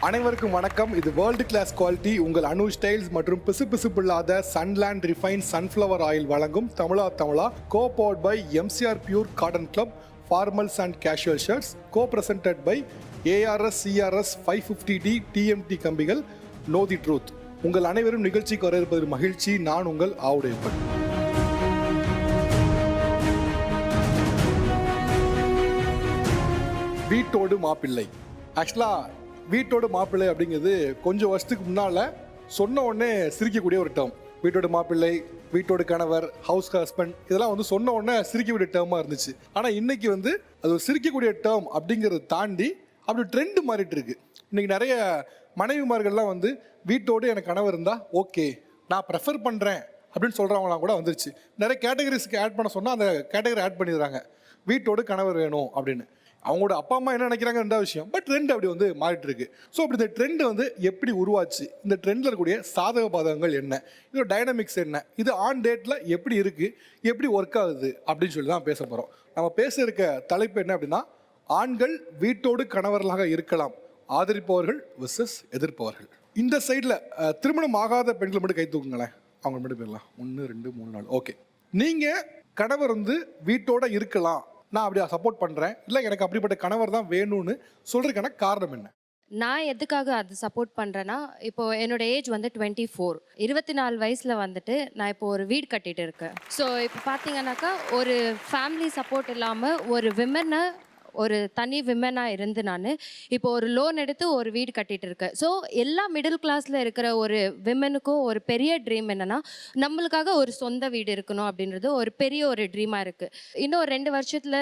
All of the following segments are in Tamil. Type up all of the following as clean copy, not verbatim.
அனைவருக்கும் வணக்கம். இது வேர்ல்டு கிளாஸ் குவாலிட்டி உங்கள் அனு ஸ்டைல்ஸ் மற்றும் பிசுபிசுப்பில்லாத சன்லேண்ட் ரிஃபைன் சன்ஃப்ளவர் ஆயில் வழங்கும் Tamizha co powered by MCR pure cotton club formals and casual shirts, co presented by ARS CRS 550D TMT கம்பிகள், நோ தி ட்ரூத். உங்கள் அனைவரும் நிகழ்ச்சிக்கு வர இருப்பது மகிழ்ச்சி. நான் உங்கள் ஆவுடையப்பன். வீட்டோடு மாப்பிள்ளை. ஆக்சுவலாக வீட்டோடு மாப்பிள்ளை அப்படிங்கிறது கொஞ்சம் வருஷத்துக்கு முன்னால் சொன்ன உடனே சிரிக்கக்கூடிய ஒரு டேர்ம். வீட்டோடு மாப்பிள்ளை, வீட்டோடு கணவர், ஹவுஸ் ஹஸ்பண்ட், இதெல்லாம் சொன்ன உடனே சிரிக்கக்கூடிய டேர்மாக இருந்துச்சு. ஆனால் இன்னைக்கு அது ஒரு சிரிக்கக்கூடிய டேர்ம் அப்படிங்கிறத தாண்டி அப்படி ட்ரெண்டு மாறிட்டு இருக்கு. இன்னைக்கு நிறைய மனைவிமார்கள்லாம் வீட்டோடு எனக்கு கணவர் இருந்தால் ஓகே, நான் ப்ரெஃபர் பண்ணுறேன் அப்படின்னு சொல்கிறவங்களாம் கூட வந்துருச்சு. நிறைய கேட்டகரிஸ்க்கு ஆட் பண்ண சொன்னால் அந்த கேட்டகரி ஆட் பண்ணிடுறாங்க. வீட்டோடு கணவர் வேணும் அப்படின்னு. அவங்களோட அப்பா அம்மா என்ன நினைக்கிறாங்க ரெண்டாவது விஷயம். பட் ட்ரெண்ட் அப்படி மாறிட்டு இருக்கு. ஸோ அப்படி இந்த ட்ரெண்ட் எப்படி உருவாச்சு, இந்த ட்ரெண்டில் இருக்கக்கூடிய சாதக பாதகங்கள் என்ன, இதோட டைனமிக்ஸ் என்ன, இது ஆன் டேட்டில் எப்படி இருக்குது, எப்படி ஒர்க் ஆகுது அப்படின்னு சொல்லி தான் பேச போகிறோம். நம்ம பேச இருக்க தலைப்பு என்ன அப்படின்னா, ஆண்கள் வீட்டோடு கணவர்களாக இருக்கலாம், ஆதரிப்பவர்கள் வெர்சஸ் எதிர்ப்பவர்கள். இந்த சைடில் திருமணம் ஆகாத பெண்கள் மட்டும் கை தூக்குங்களேன். அவங்க மட்டும் போயிடலாம். 1 2 3 4. ஓகே, நீங்கள் கணவர் வீட்டோட இருக்கலாம், நான் அப்படியே சப்போர்ட் பண்ணுறேன், இல்லை எனக்கு அப்படிப்பட்ட கணவர் தான் வேணும்னு சொல்கிறதுக்கான காரணம் என்ன? நான் எதுக்காக அது சப்போர்ட் பண்ணுறேன்னா, இப்போது என்னோட ஏஜ் 24. 24 வயசில் நான் இப்போ ஒரு வீடு கட்டிகிட்டு இருக்கேன். ஸோ இப்போ பார்த்தீங்கன்னாக்கா, ஒரு ஃபேமிலி சப்போர்ட் இல்லாமல் ஒரு விமனை, ஒரு தனி விமனாக இருந்து நான் இப்போ ஒரு லோன் எடுத்து ஒரு வீடு கட்டிகிட்டு இருக்கேன். ஸோ எல்லா மிடில் கிளாஸில் இருக்கிற ஒரு விமனுக்கும் ஒரு பெரிய ட்ரீம் என்னென்னா, நம்மளுக்காக ஒரு சொந்த வீடு இருக்கணும் அப்படின்றது ஒரு பெரிய ஒரு ட்ரீமாக இருக்குது. இன்னும் ஒரு 2 வருஷத்தில்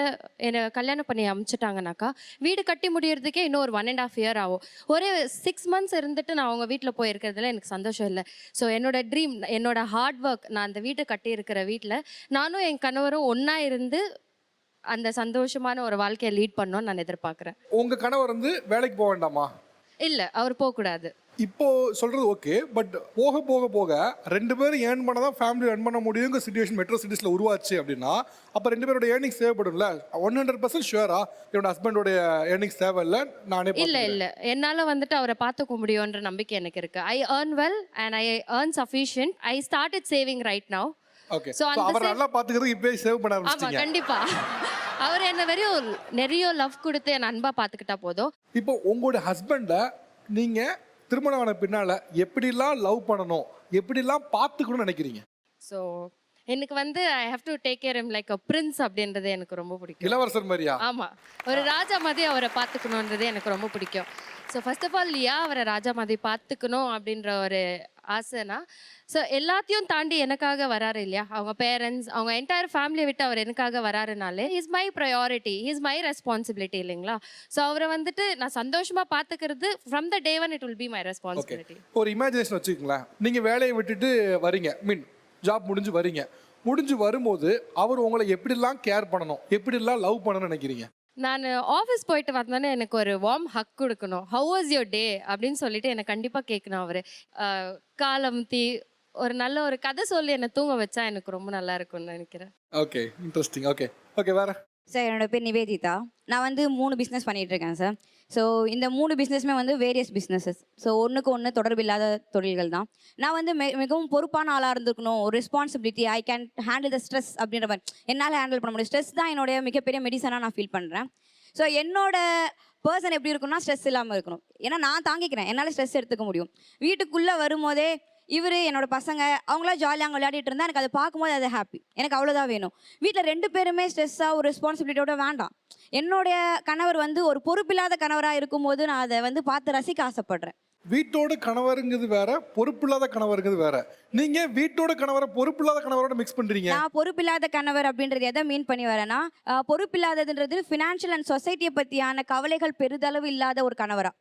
என்னை கல்யாணம் பண்ணி அமுச்சிட்டாங்கனாக்கா, வீடு கட்டி முடியறதுக்கே இன்னும் ஒரு 1.5 year ஆகும். ஒரு 6 months இருந்துட்டு நான் அவங்க வீட்டில் போயிருக்கிறதுல எனக்கு சந்தோஷம் இல்லை. ஸோ என்னோட ட்ரீம், என்னோட ஹார்ட் ஒர்க், நான் அந்த வீட்டை கட்டி இருக்கிற வீட்டில் நானும் என் கணவரும் ஒன்றா இருந்து அந்த சந்தோஷமான ஒரு வாழ்க்கையை லீட் பண்ணோன்னு நான் எதிர்பார்க்குறேன். உங்கள் கணவர் வேலைக்கு போக வேண்டாமா? இல்லை, அவர் போகக்கூடாது. இப்போ சொல்கிறது ஓகே, பட் போக போக போக 2 பேரும் ஏர்ன் பண்ண தான் ஃபேமிலி ரன் பண்ண முடியுங்கிற சிச்சுவேஷன் மெட்ரோ சிட்டிஸில் உருவாச்சு அப்படின்னா, அப்போ 2 பேரோட ஏர்னிங்ஸ் தேவைப்படும்ல. 100% ஷுவரா என்னோட ஹஸ்பண்டோடைய ஏர்னிங்ஸ் தேவை இல்லை, நானே இல்லை என்னால் அவரை பார்த்துக்க முடியுன்ற நம்பிக்கை எனக்கு இருக்குது. I earn well and I earn sufficient. I started saving right now. Okay, so அவர் நல்லா பாத்துக்கிறது இப்பவே சேவ் பண்ண ஆரம்பிச்சிட்டீங்க. ஆமா, கண்டிப்பா. அவர் என்ன நிறைய லவ் கொடுத்து என்ன அன்பா பாத்துக்கிட்டா போதும். இப்போ உங்களோட ஹஸ்பண்ட நீங்க திருமணம் ஆன பின்னால எப்படிலாம் லவ் பண்ணணும், எப்படிலாம் பாத்துக்கணும்னு நினைக்கிறீங்க? ஸோ எனக்கு I have to take care him like a Prince அப்படின்றது எனக்கு ரொம்ப பிடிக்கும். இளவரசர் மாதிரியா? ஆமா, ஒரு ராஜா மாதிரி அவரை பார்த்துக்கணுன்றது எனக்கு ரொம்ப பிடிக்கும். ஸோ ஃபர்ஸ்ட் ஆஃப் ஆல் அவரை ராஜா மாதிரி பார்த்துக்கணும் அப்படின்ற ஒரு ஆசைனா, ஸோ எல்லாத்தையும் தாண்டி எனக்காக வராரு இல்லையா, அவங்க பேரண்ட்ஸ், அவங்க என்டையர் ஃபேமிலியை விட்டு அவர் எனக்காக வராருனாலே is my priority, is my responsibility இல்லைங்களா. ஸோ அவரை நான் சந்தோஷமாக பார்த்துக்கிறது from the day one it will be my responsibility. ஒரு இமேஜினேஷன் வச்சுக்கோங்களேன், நீங்கள் வேலையை விட்டுட்டு வரீங்க, ஜாப் முடிஞ்சு வரும்போது அவர் உங்களை எப்படிலாம் கேர் பண்ணணும், எப்படிலாம் லவ் பண்ணணும்னு நினைக்கிறீங்க? நான் ஆஃபீஸ் போயிட்டு வந்தோன்னே எனக்கு ஒரு வார்ம் ஹக் கொடுக்கணும். ஹவ் வாஸ் யுவர் டே அப்படின்னு சொல்லிட்டு எனக்கு கண்டிப்பாக கேட்கணும். அவர் காலம் ஒரு நல்ல ஒரு கதை சொல்லி என்னை தூங்க வச்சா எனக்கு ரொம்ப நல்லா இருக்கும்னு நினைக்கிறேன். Okay, interesting. ஓகே வேற சார், என்னோட பேர் நிவேதிதா. நான் 3 பிஸ்னஸ் பண்ணிகிட்டு இருக்கேன் சார். ஸோ இந்த 3 பிஸ்னஸுமே வேரியஸ் பிஸ்னஸஸ். ஸோ ஒன்றுக்கு ஒன்று தொடர்பு இல்லாத தொழில்கள் தான். நான் மிகவும் பொறுப்பான ஆளாக இருந்திருக்கணும், ஒரு responsibility, I can handle the stress அப்படின்ற மாதிரி என்னால் ஹேண்டில் பண்ண முடியும். ஸ்ட்ரெஸ் தான் என்னுடைய மிகப்பெரிய மெடிசனாக நான் ஃபீல் பண்ணுறேன். ஸோ என்னோட பர்சன் எப்படி இருக்குன்னா, ஸ்ட்ரெஸ் இல்லாமல் இருக்கணும். ஏன்னா நான் தாங்கிக்கிறேன், என்னால் ஸ்ட்ரெஸ் எடுத்துக்க முடியும். வீட்டுக்குள்ளே வரும்போதே இவர், என்னோட பசங்க, அவங்களாம் ஜாலியாக அங்கே விளையாடிட்டு இருந்தால் எனக்கு அதை பார்க்கும்போது அது ஹாப்பி. எனக்கு அவ்வளோதான் வேணும். வீட்டில் 2 பேருமே ஸ்ட்ரெஸ்ஸாக ஒரு ரெஸ்பான்சிபிலிட்டியோட வேண்டாம். என்னுடைய கணவர் ஒரு பொறுப்பில்லாத கணவராக இருக்கும்போது நான் அதை பார்த்து ரசிக்க ஆசைப்படுறேன். வீட்டோட கணவருங்கிறது வேற, பொறுப்பில்லாத கணவருங்கிறது வேற. நீங்க வீட்டோட கணவரை பொறுப்பில்லாத கணவரோட மிக்ஸ் பண்றீங்க. நான் பொறுப்பில்லாத கணவர் அப்படின்றது எதை மீன் பண்ணி வரேன்னா, பொறுப்பில்லாததுன்றது ஃபினான்ஷியல் அண்ட் சொசைட்டியை பற்றியான கவலைகள் பெரிதளவு இல்லாத ஒரு கணவரா,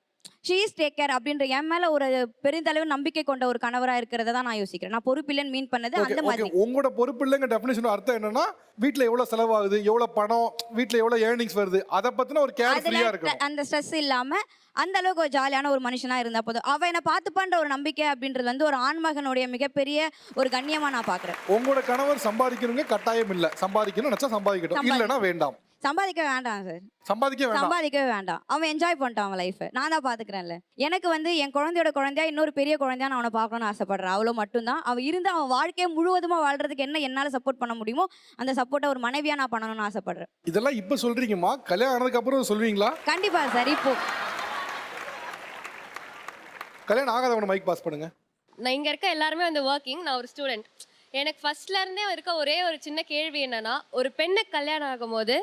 ஷீ இஸ் டேக் கேர் அப்படின்ற என் மேல ஒரு பெருந்தளவு நம்பிக்கை கொண்ட ஒரு கணவராக இருக்கிறத தான் நான் யோசிக்கிறேன். நான் பொறுப்பில்லைன்னு மீன் பண்ணது அந்த மாதிரி. உங்களோட பொறுப்பில்லைங்க டெஃபினிஷன் அர்த்தம் என்னன்னா, வீட்டில் எவ்வளோ செலவாகுது, எவ்வளோ பணம், வீட்டில் எவ்வளோ ஏர்னிங்ஸ் வருது, அதை பற்றின ஒரு கேர் ஃப்ரீயா இருக்கணும். அந்த ஸ்ட்ரெஸ் இல்லாம அந்த அளவுக்கு ஒரு ஜாலியான ஒரு மனுஷனா இருந்தா போதும். அவ என்ன பார்த்துப்பான்ற ஒரு நம்பிக்கை அப்படின்றது ஒரு ஆண்மகனுடைய மிகப்பெரிய ஒரு கண்ணியமா நான் பாக்குறேன். உங்களோட கணவர் சம்பாதிக்கணுங்க கட்டாயம் இல்லை, சம்பாதிக்கணும் நினைச்சா சம்பாதிக்கட்டும், இல்லைன்னா வேண்டாம். சம்பாதிக்க வேண்டாம் சார். சம்பாதிக்க வேண்டாம். சம்பாதிக்கவே வேண்டாம். அவன் என்ஜாய் பண்ணிட்டான் அவன் லைஃப். நான் தான் பாத்துக்கிறேன்ல. எனக்கு வந்து என் குழந்தையோட குழந்தையா இன்னொரு பெரிய குழந்தையா நான் அவனை பார்க்கணும்னு ஆசைப்படுறேன். அவ்வளோ மட்டும்தான். அவன் இருந்து அவன் வாழ்க்கையை முழுவதுமா வாழ்றதுக்கு என்ன என்னால சப்போர்ட் பண்ண முடியுமோ அந்த சப்போர்ட்டை ஒரு மனைவியா நான் பண்ணணும்னு ஆசைப்படுறேன். இதெல்லாம் இப்ப சொல்றீங்கம்மா, கல்யாணம் ஆனதுக்கு அப்புறம் சொல்வீங்களா? கண்டிப்பா சார். இப்போ கல்யாணம் ஆகாதவன மைக் பாஸ் பண்ணுங்க. நான் இங்கே இருக்க எல்லாருமே வந்து ஒர்க்கிங், நான் ஒரு ஸ்டூடெண்ட். எனக்கு ஃபர்ஸ்ட்லேருந்தே இருக்க ஒரே ஒரு சின்ன கேள்வி என்னன்னா, ஒரு பெண்ணுக்கு கல்யாணம் ஆகும்போது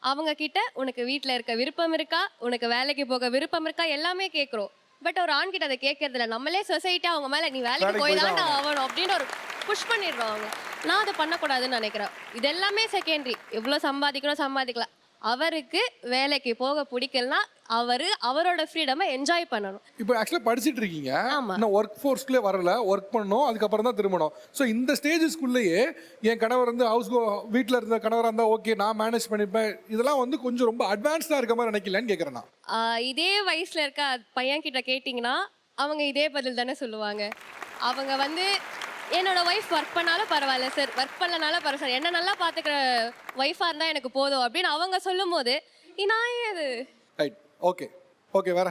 அவங்க கிட்ட உனக்கு வீட்டில் இருக்க விருப்பம் இருக்கா, உனக்கு வேலைக்கு போக விருப்பம் இருக்கா, எல்லாமே கேட்குறோம். பட் ஒரு ஆண் கிட்ட அதை கேட்கறது இல்லை. நம்மளே சொசைட்டி அவங்க மேலே நீ வேலைக்கு போய் தான் ஆகணும் அப்படின்னு ஒரு புஷ் பண்ணிடுறோம் அவங்க. நான் அதை பண்ணக்கூடாதுன்னு நினைக்கிறேன். இது எல்லாமே செகண்டரி. எவ்வளோ சம்பாதிக்கலாம். அவருக்கு வேலைக்கு போக பிடிக்கலனா அவரோட ஃப்ரீடமை என்ஜாய் பண்ணணும். இப்போ ஆக்சுவலாக படிச்சுட்டு இருக்கீங்க, ஆமா. இன்னும் ஒர்க் ஃபோர்ஸ்க்குள்ளே வரல, ஒர்க் பண்ணணும், அதுக்கப்புறம் தான் திருமணம். ஸோ இந்த ஸ்டேஜஸ்க்குள்ளேயே என் கணவர் வந்து வீட்டில் இருந்த கணவராக இருந்தால் ஓகே நான் மேனேஜ் பண்ணிப்பேன், இதெல்லாம் வந்து கொஞ்சம் ரொம்ப அட்வான்ஸ்டாக இருக்க மாதிரி நினைக்கலன்னு கேட்குறேன் நான். இதே வயசுல இருக்க பையன் கிட்ட கேட்டிங்கன்னா அவங்க இதே பதில் தானே சொல்லுவாங்க. அவங்க வந்து என்னோட ஒய்ஃப் ஒர்க் பண்ணாலும் பரவாயில்ல சார், ஒர்க் பண்ணலனாலும் பரவாயில்ல சார், என்ன நல்லா பார்த்துக்கிற ஒய்ஃபாக இருந்தால் எனக்கு போதும் அப்படின்னு அவங்க சொல்லும் போது நான் ஏது. Right, okay okay. வேற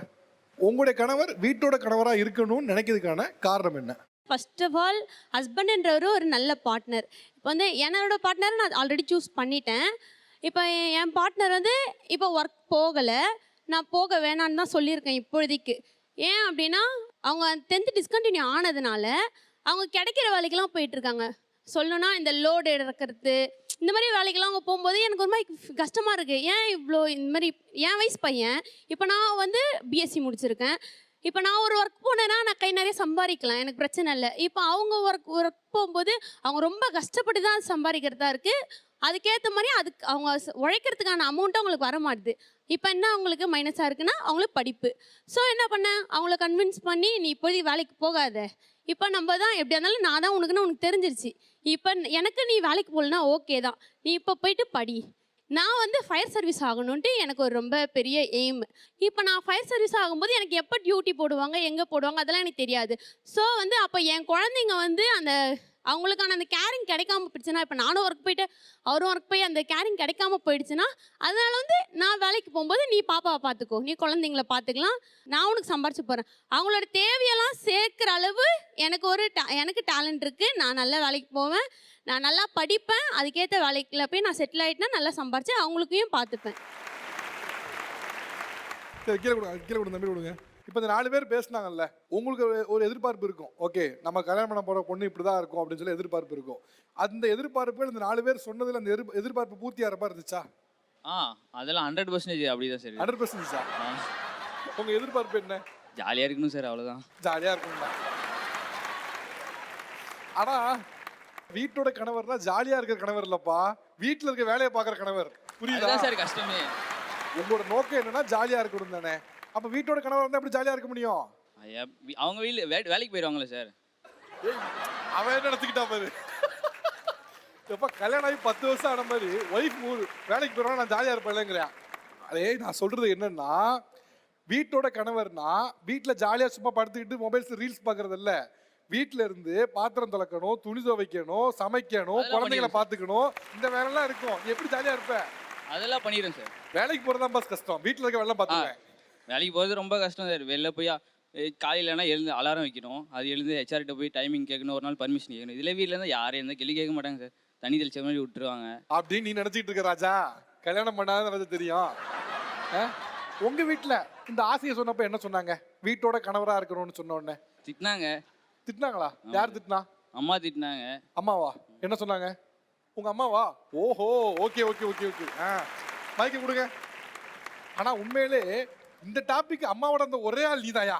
உங்களுடைய கணவர் வீட்டோட கணவராக இருக்கணும்னு நினைக்கிறதுக்கான காரணம் என்ன? ஃபர்ஸ்ட் ஆஃப் ஆல் ஹஸ்பண்டுன்றவர் ஒரு நல்ல பார்ட்னர். இப்போ வந்து என்னோட பார்ட்னரை நான் ஆல்ரெடி சூஸ் பண்ணிட்டேன். இப்போ என் பார்ட்னர் வந்து இப்போ ஒர்க் போகலை, நான் போக வேணான்னு தான் சொல்லியிருக்கேன் இப்பொழுதைக்கு. ஏன் அப்படின்னா அவங்க 10th டிஸ்கண்டினியூ ஆனதுனால அவங்க கிடைக்கிற வேலைக்கெல்லாம் போயிட்டுருக்காங்க. சொல்லணும்னா இந்த லோடு இறக்கிறது இந்த மாதிரி வேலைக்கெல்லாம் அவங்க போகும்போது எனக்கு ஒரு மாதிரி கஷ்டமாக இருக்குது. ஏன் இவ்வளோ இந்த மாதிரி என் வயசு பையன், இப்போ நான் வந்து பிஎஸ்சி முடிச்சிருக்கேன். இப்போ நான் ஒரு ஒர்க் போனேன்னா நான் கை நிறைய சம்பாதிக்கலாம், எனக்கு பிரச்சனை இல்லை. இப்போ அவங்க ஒர்க் போகும்போது அவங்க ரொம்ப கஷ்டப்பட்டு தான் சம்பாதிக்கிறதா இருக்குது. அதுக்கேற்ற மாதிரி அதுக்கு அவங்க உழைக்கிறதுக்கான அமௌண்ட்டு அவங்களுக்கு வர மாட்டுது. இப்போ என்ன அவங்களுக்கு மைனஸாக இருக்குன்னா அவங்களுக்கு படிப்பு. ஸோ என்ன பண்ணேன், அவங்கள கன்வின்ஸ் பண்ணி நீ இப்போதைக்கு வேலைக்கு போகாத, இப்போ நம்ம தான் எப்படியா இருந்தாலும் நான் தான் உனக்கு தெரிஞ்சிருச்சு. இப்போ எனக்கு நீ வேலைக்கு போகலன்னா ஓகே தான், நீ இப்போ போயிட்டு படி. நான் வந்து ஃபயர் சர்வீஸ் ஆகணுன்ட்டு எனக்கு ஒரு ரொம்ப பெரிய எய்ம். இப்போ நான் ஃபயர் சர்வீஸ் ஆகும்போது எனக்கு எப்போ டியூட்டி போடுவாங்க, எங்கே போடுவாங்க அதெல்லாம் எனக்கு தெரியாது. ஸோ வந்து அப்போ என் குழந்தைங்க வந்து அந்த அவங்களுக்கான அந்த கேரிங் கிடைக்காம போயிடுச்சுன்னா, இப்போ நானும் ஒர்க் போயிட்டு அவரும் ஒர்க் போய் அந்த கேரிங் கிடைக்காம போயிடுச்சுன்னா, அதனால வந்து நான் வேலைக்கு போகும்போது நீ பாப்பாவை பார்த்துக்கோ, நீ குழந்தைங்கள பார்த்துக்கலாம், நான் உனக்கு சம்பாரிச்சு போகிறேன். அவங்களோட தேவையெல்லாம் சேர்க்குற அளவு எனக்கு டேலண்ட் இருக்குது. நான் நல்லா வேலைக்கு போவேன், நான் நல்லா படிப்பேன், அதுக்கேற்ற வேலைக்குள்ள போய் நான் செட்டில் ஆகிட்டேன்னா நல்லா சம்பாரிச்சு அவங்களுக்கையும் பார்த்துப்பேன். சரி, கீழே கொடுங்க தம்பி கொடுங்க. இப்போ இந்த 4 பேர் பேசுனாங்கல்ல, உங்களுக்கு ஒரு எதிர்பார்ப்பு இருக்கும். ஓகே நம்ம கல்யாணம் பண்ண போகிற பொண்ணு இப்படி தான் இருக்கும் அப்படின்னு சொல்லி எதிர்பார்ப்பு இருக்கும். அந்த எதிர்பார்ப்புகள் இந்த 4 பேர் சொன்னதில் அந்த எதிர்பார்ப்பு பூர்த்தி ஆகிறப்பா இருந்துச்சா? அதெல்லாம் 100% அப்படிதான் சார். 100% உங்கள் எதிர்பார்ப்பு என்ன? ஜாலியாக இருக்கணும் சார், அவ்வளோதான். ஜாலியாக இருக்கணும்டா. ஆனால் வீட்டோட கணவர்னா ஜாலியாக இருக்கிற கணவர் இல்லைப்பா, வீட்டில் இருக்க வேலையை பார்க்குற கணவர். புரியுதா சார் கஷ்டமே. உங்களோட நோக்கம் என்னன்னா ஜாலியாக இருக்கணும் தானே. அப்போ வீட்டோட கணவர் வந்து எப்படி ஜாலியாக இருக்க முடியும்? அவங்க வேலைக்கு போயிடுவாங்களே சார். அவன் என்ன நடத்திக்கிட்டா பாரு. எப்போ கல்யாணம் ஆகி 10 வருஷம் ஆன மாதிரி ஒய்ஃப் வேலைக்கு போயிடுவாங்க, நான் ஜாலியாக இருப்பேன்ங்கிறேன். அதே நான் சொல்கிறது என்னன்னா, வீட்டோட கணவர்னா வீட்டில் ஜாலியாக சும்மா படுத்துக்கிட்டு மொபைல்ஸ் ரீல்ஸ் பார்க்குறது இல்லை. வீட்டில் இருந்து பாத்திரம் துலக்கணும், துணி துவைக்கணும், சமைக்கணும், குழந்தைங்களை பார்த்துக்கணும், இந்த வேலைலாம் இருக்கும். எப்படி ஜாலியாக இருப்பேன்? அதெல்லாம் பண்ணிடுறேன் சார். வேலைக்கு போகிறது தான் பாஸ் கஷ்டம், வீட்டில் இருக்க வேலை பார்த்துக்குவேன். வேலைக்கு போகிறது ரொம்ப கஷ்டம் சார். வெளில போய் காலையிலனா எழுந்து அலாரம் வைக்கணும், அது எழுந்து ஹெச்ஆர்கிட்ட போய் டைமிங் கேட்கணும், ஒரு நாள் பர்மிஷன் கேட்கணும். இதில் வீட்டில் இருந்தால் யாரும் இருந்தால் கேள்வி கேட்க மாட்டாங்க சார், தண்ணி தெளிச்ச மாதிரி விட்டுருவாங்க. அப்படின்னு நீ நினச்சிக்கிட்டு இருக்க ராஜா, கல்யாணம் பண்ணாத தெரியும். உங்கள் வீட்டில் இந்த ஆசையை சொன்னப்போ என்ன சொன்னாங்க? வீட்டோட கணவராக இருக்கணும்னு சொன்ன உடனே திட்டினாங்களா? யார் திட்டினா? அம்மா திட்டினாங்க. அம்மாவா? என்ன சொன்னாங்க? உங்க அம்மாவா? ஓஹோ, ஓகே ஓகே ஓகே ஓகே. மைக்க கொடுங்க. ஆனா உண்மையிலே இந்த டாபிக் அம்மாவோட அந்த ஒரே ஆள் நீதாயா?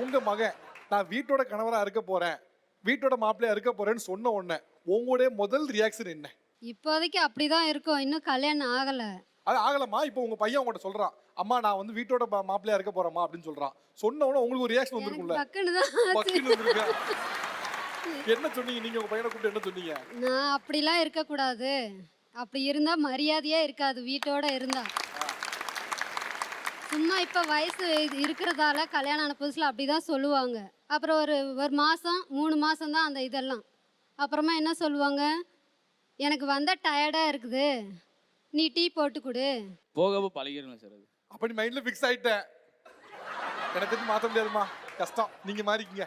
உங்க மகன் நான் வீட்டோட கணவரா இருக்க போறேன், வீட்டோட மாப்பிள்ளையா இருக்க போறேன்னு சொன்ன உடனே உங்களுடைய முதல் ரியாக்ஷன் என்ன? இப்போதைக்கு அப்படிதான் இருக்கும், இன்னும் கல்யாணம் ஆகல. அது ஆகலமா? இப்போ உங்க பையன் உங்கள்கிட்ட சொல்றான், அம்மா நான் வந்து வீட்டோட மாப்பிள்ளையா இருக்க போறேம்மா அப்படின்னு சொல்றான். சொன்ன உடனே உங்களுக்கு ஒரு ரியாக்ஷன் வந்துருக்கும்ல? என்ன சொன்னீங்க நீங்க? உங்க பையனை கூப்பிட்டு என்ன சொன்னீங்க? நான் அப்படிலாம் இருக்கக்கூடாது, அப்படி இருந்தா மரியாதையே இருக்காது வீட்டோட இருந்தா. சும்மா இப்ப வயசு இருக்கிறதால கல்யாணம் ஆன புதுசுல அப்படிதான் சொல்லுவாங்க. அப்புறம் ஒரு மாசம் 3 மாசம் தான் அந்த இதெல்லாம். அப்புறமா என்ன சொல்லுவாங்க, எனக்கு வந்தால் டயர்டாக இருக்குது, நீ டீ போட்டு கொடு. போக போக பழகிருங்க சார் அது. அப்ப நீ மைண்ட்ல ஃபிக்ஸ் ஆயிட்டேன், எனக்கு தெரிஞ்சு மாற்ற முடியாதுமா, கஷ்டம், நீங்க மாறிக்கீங்க.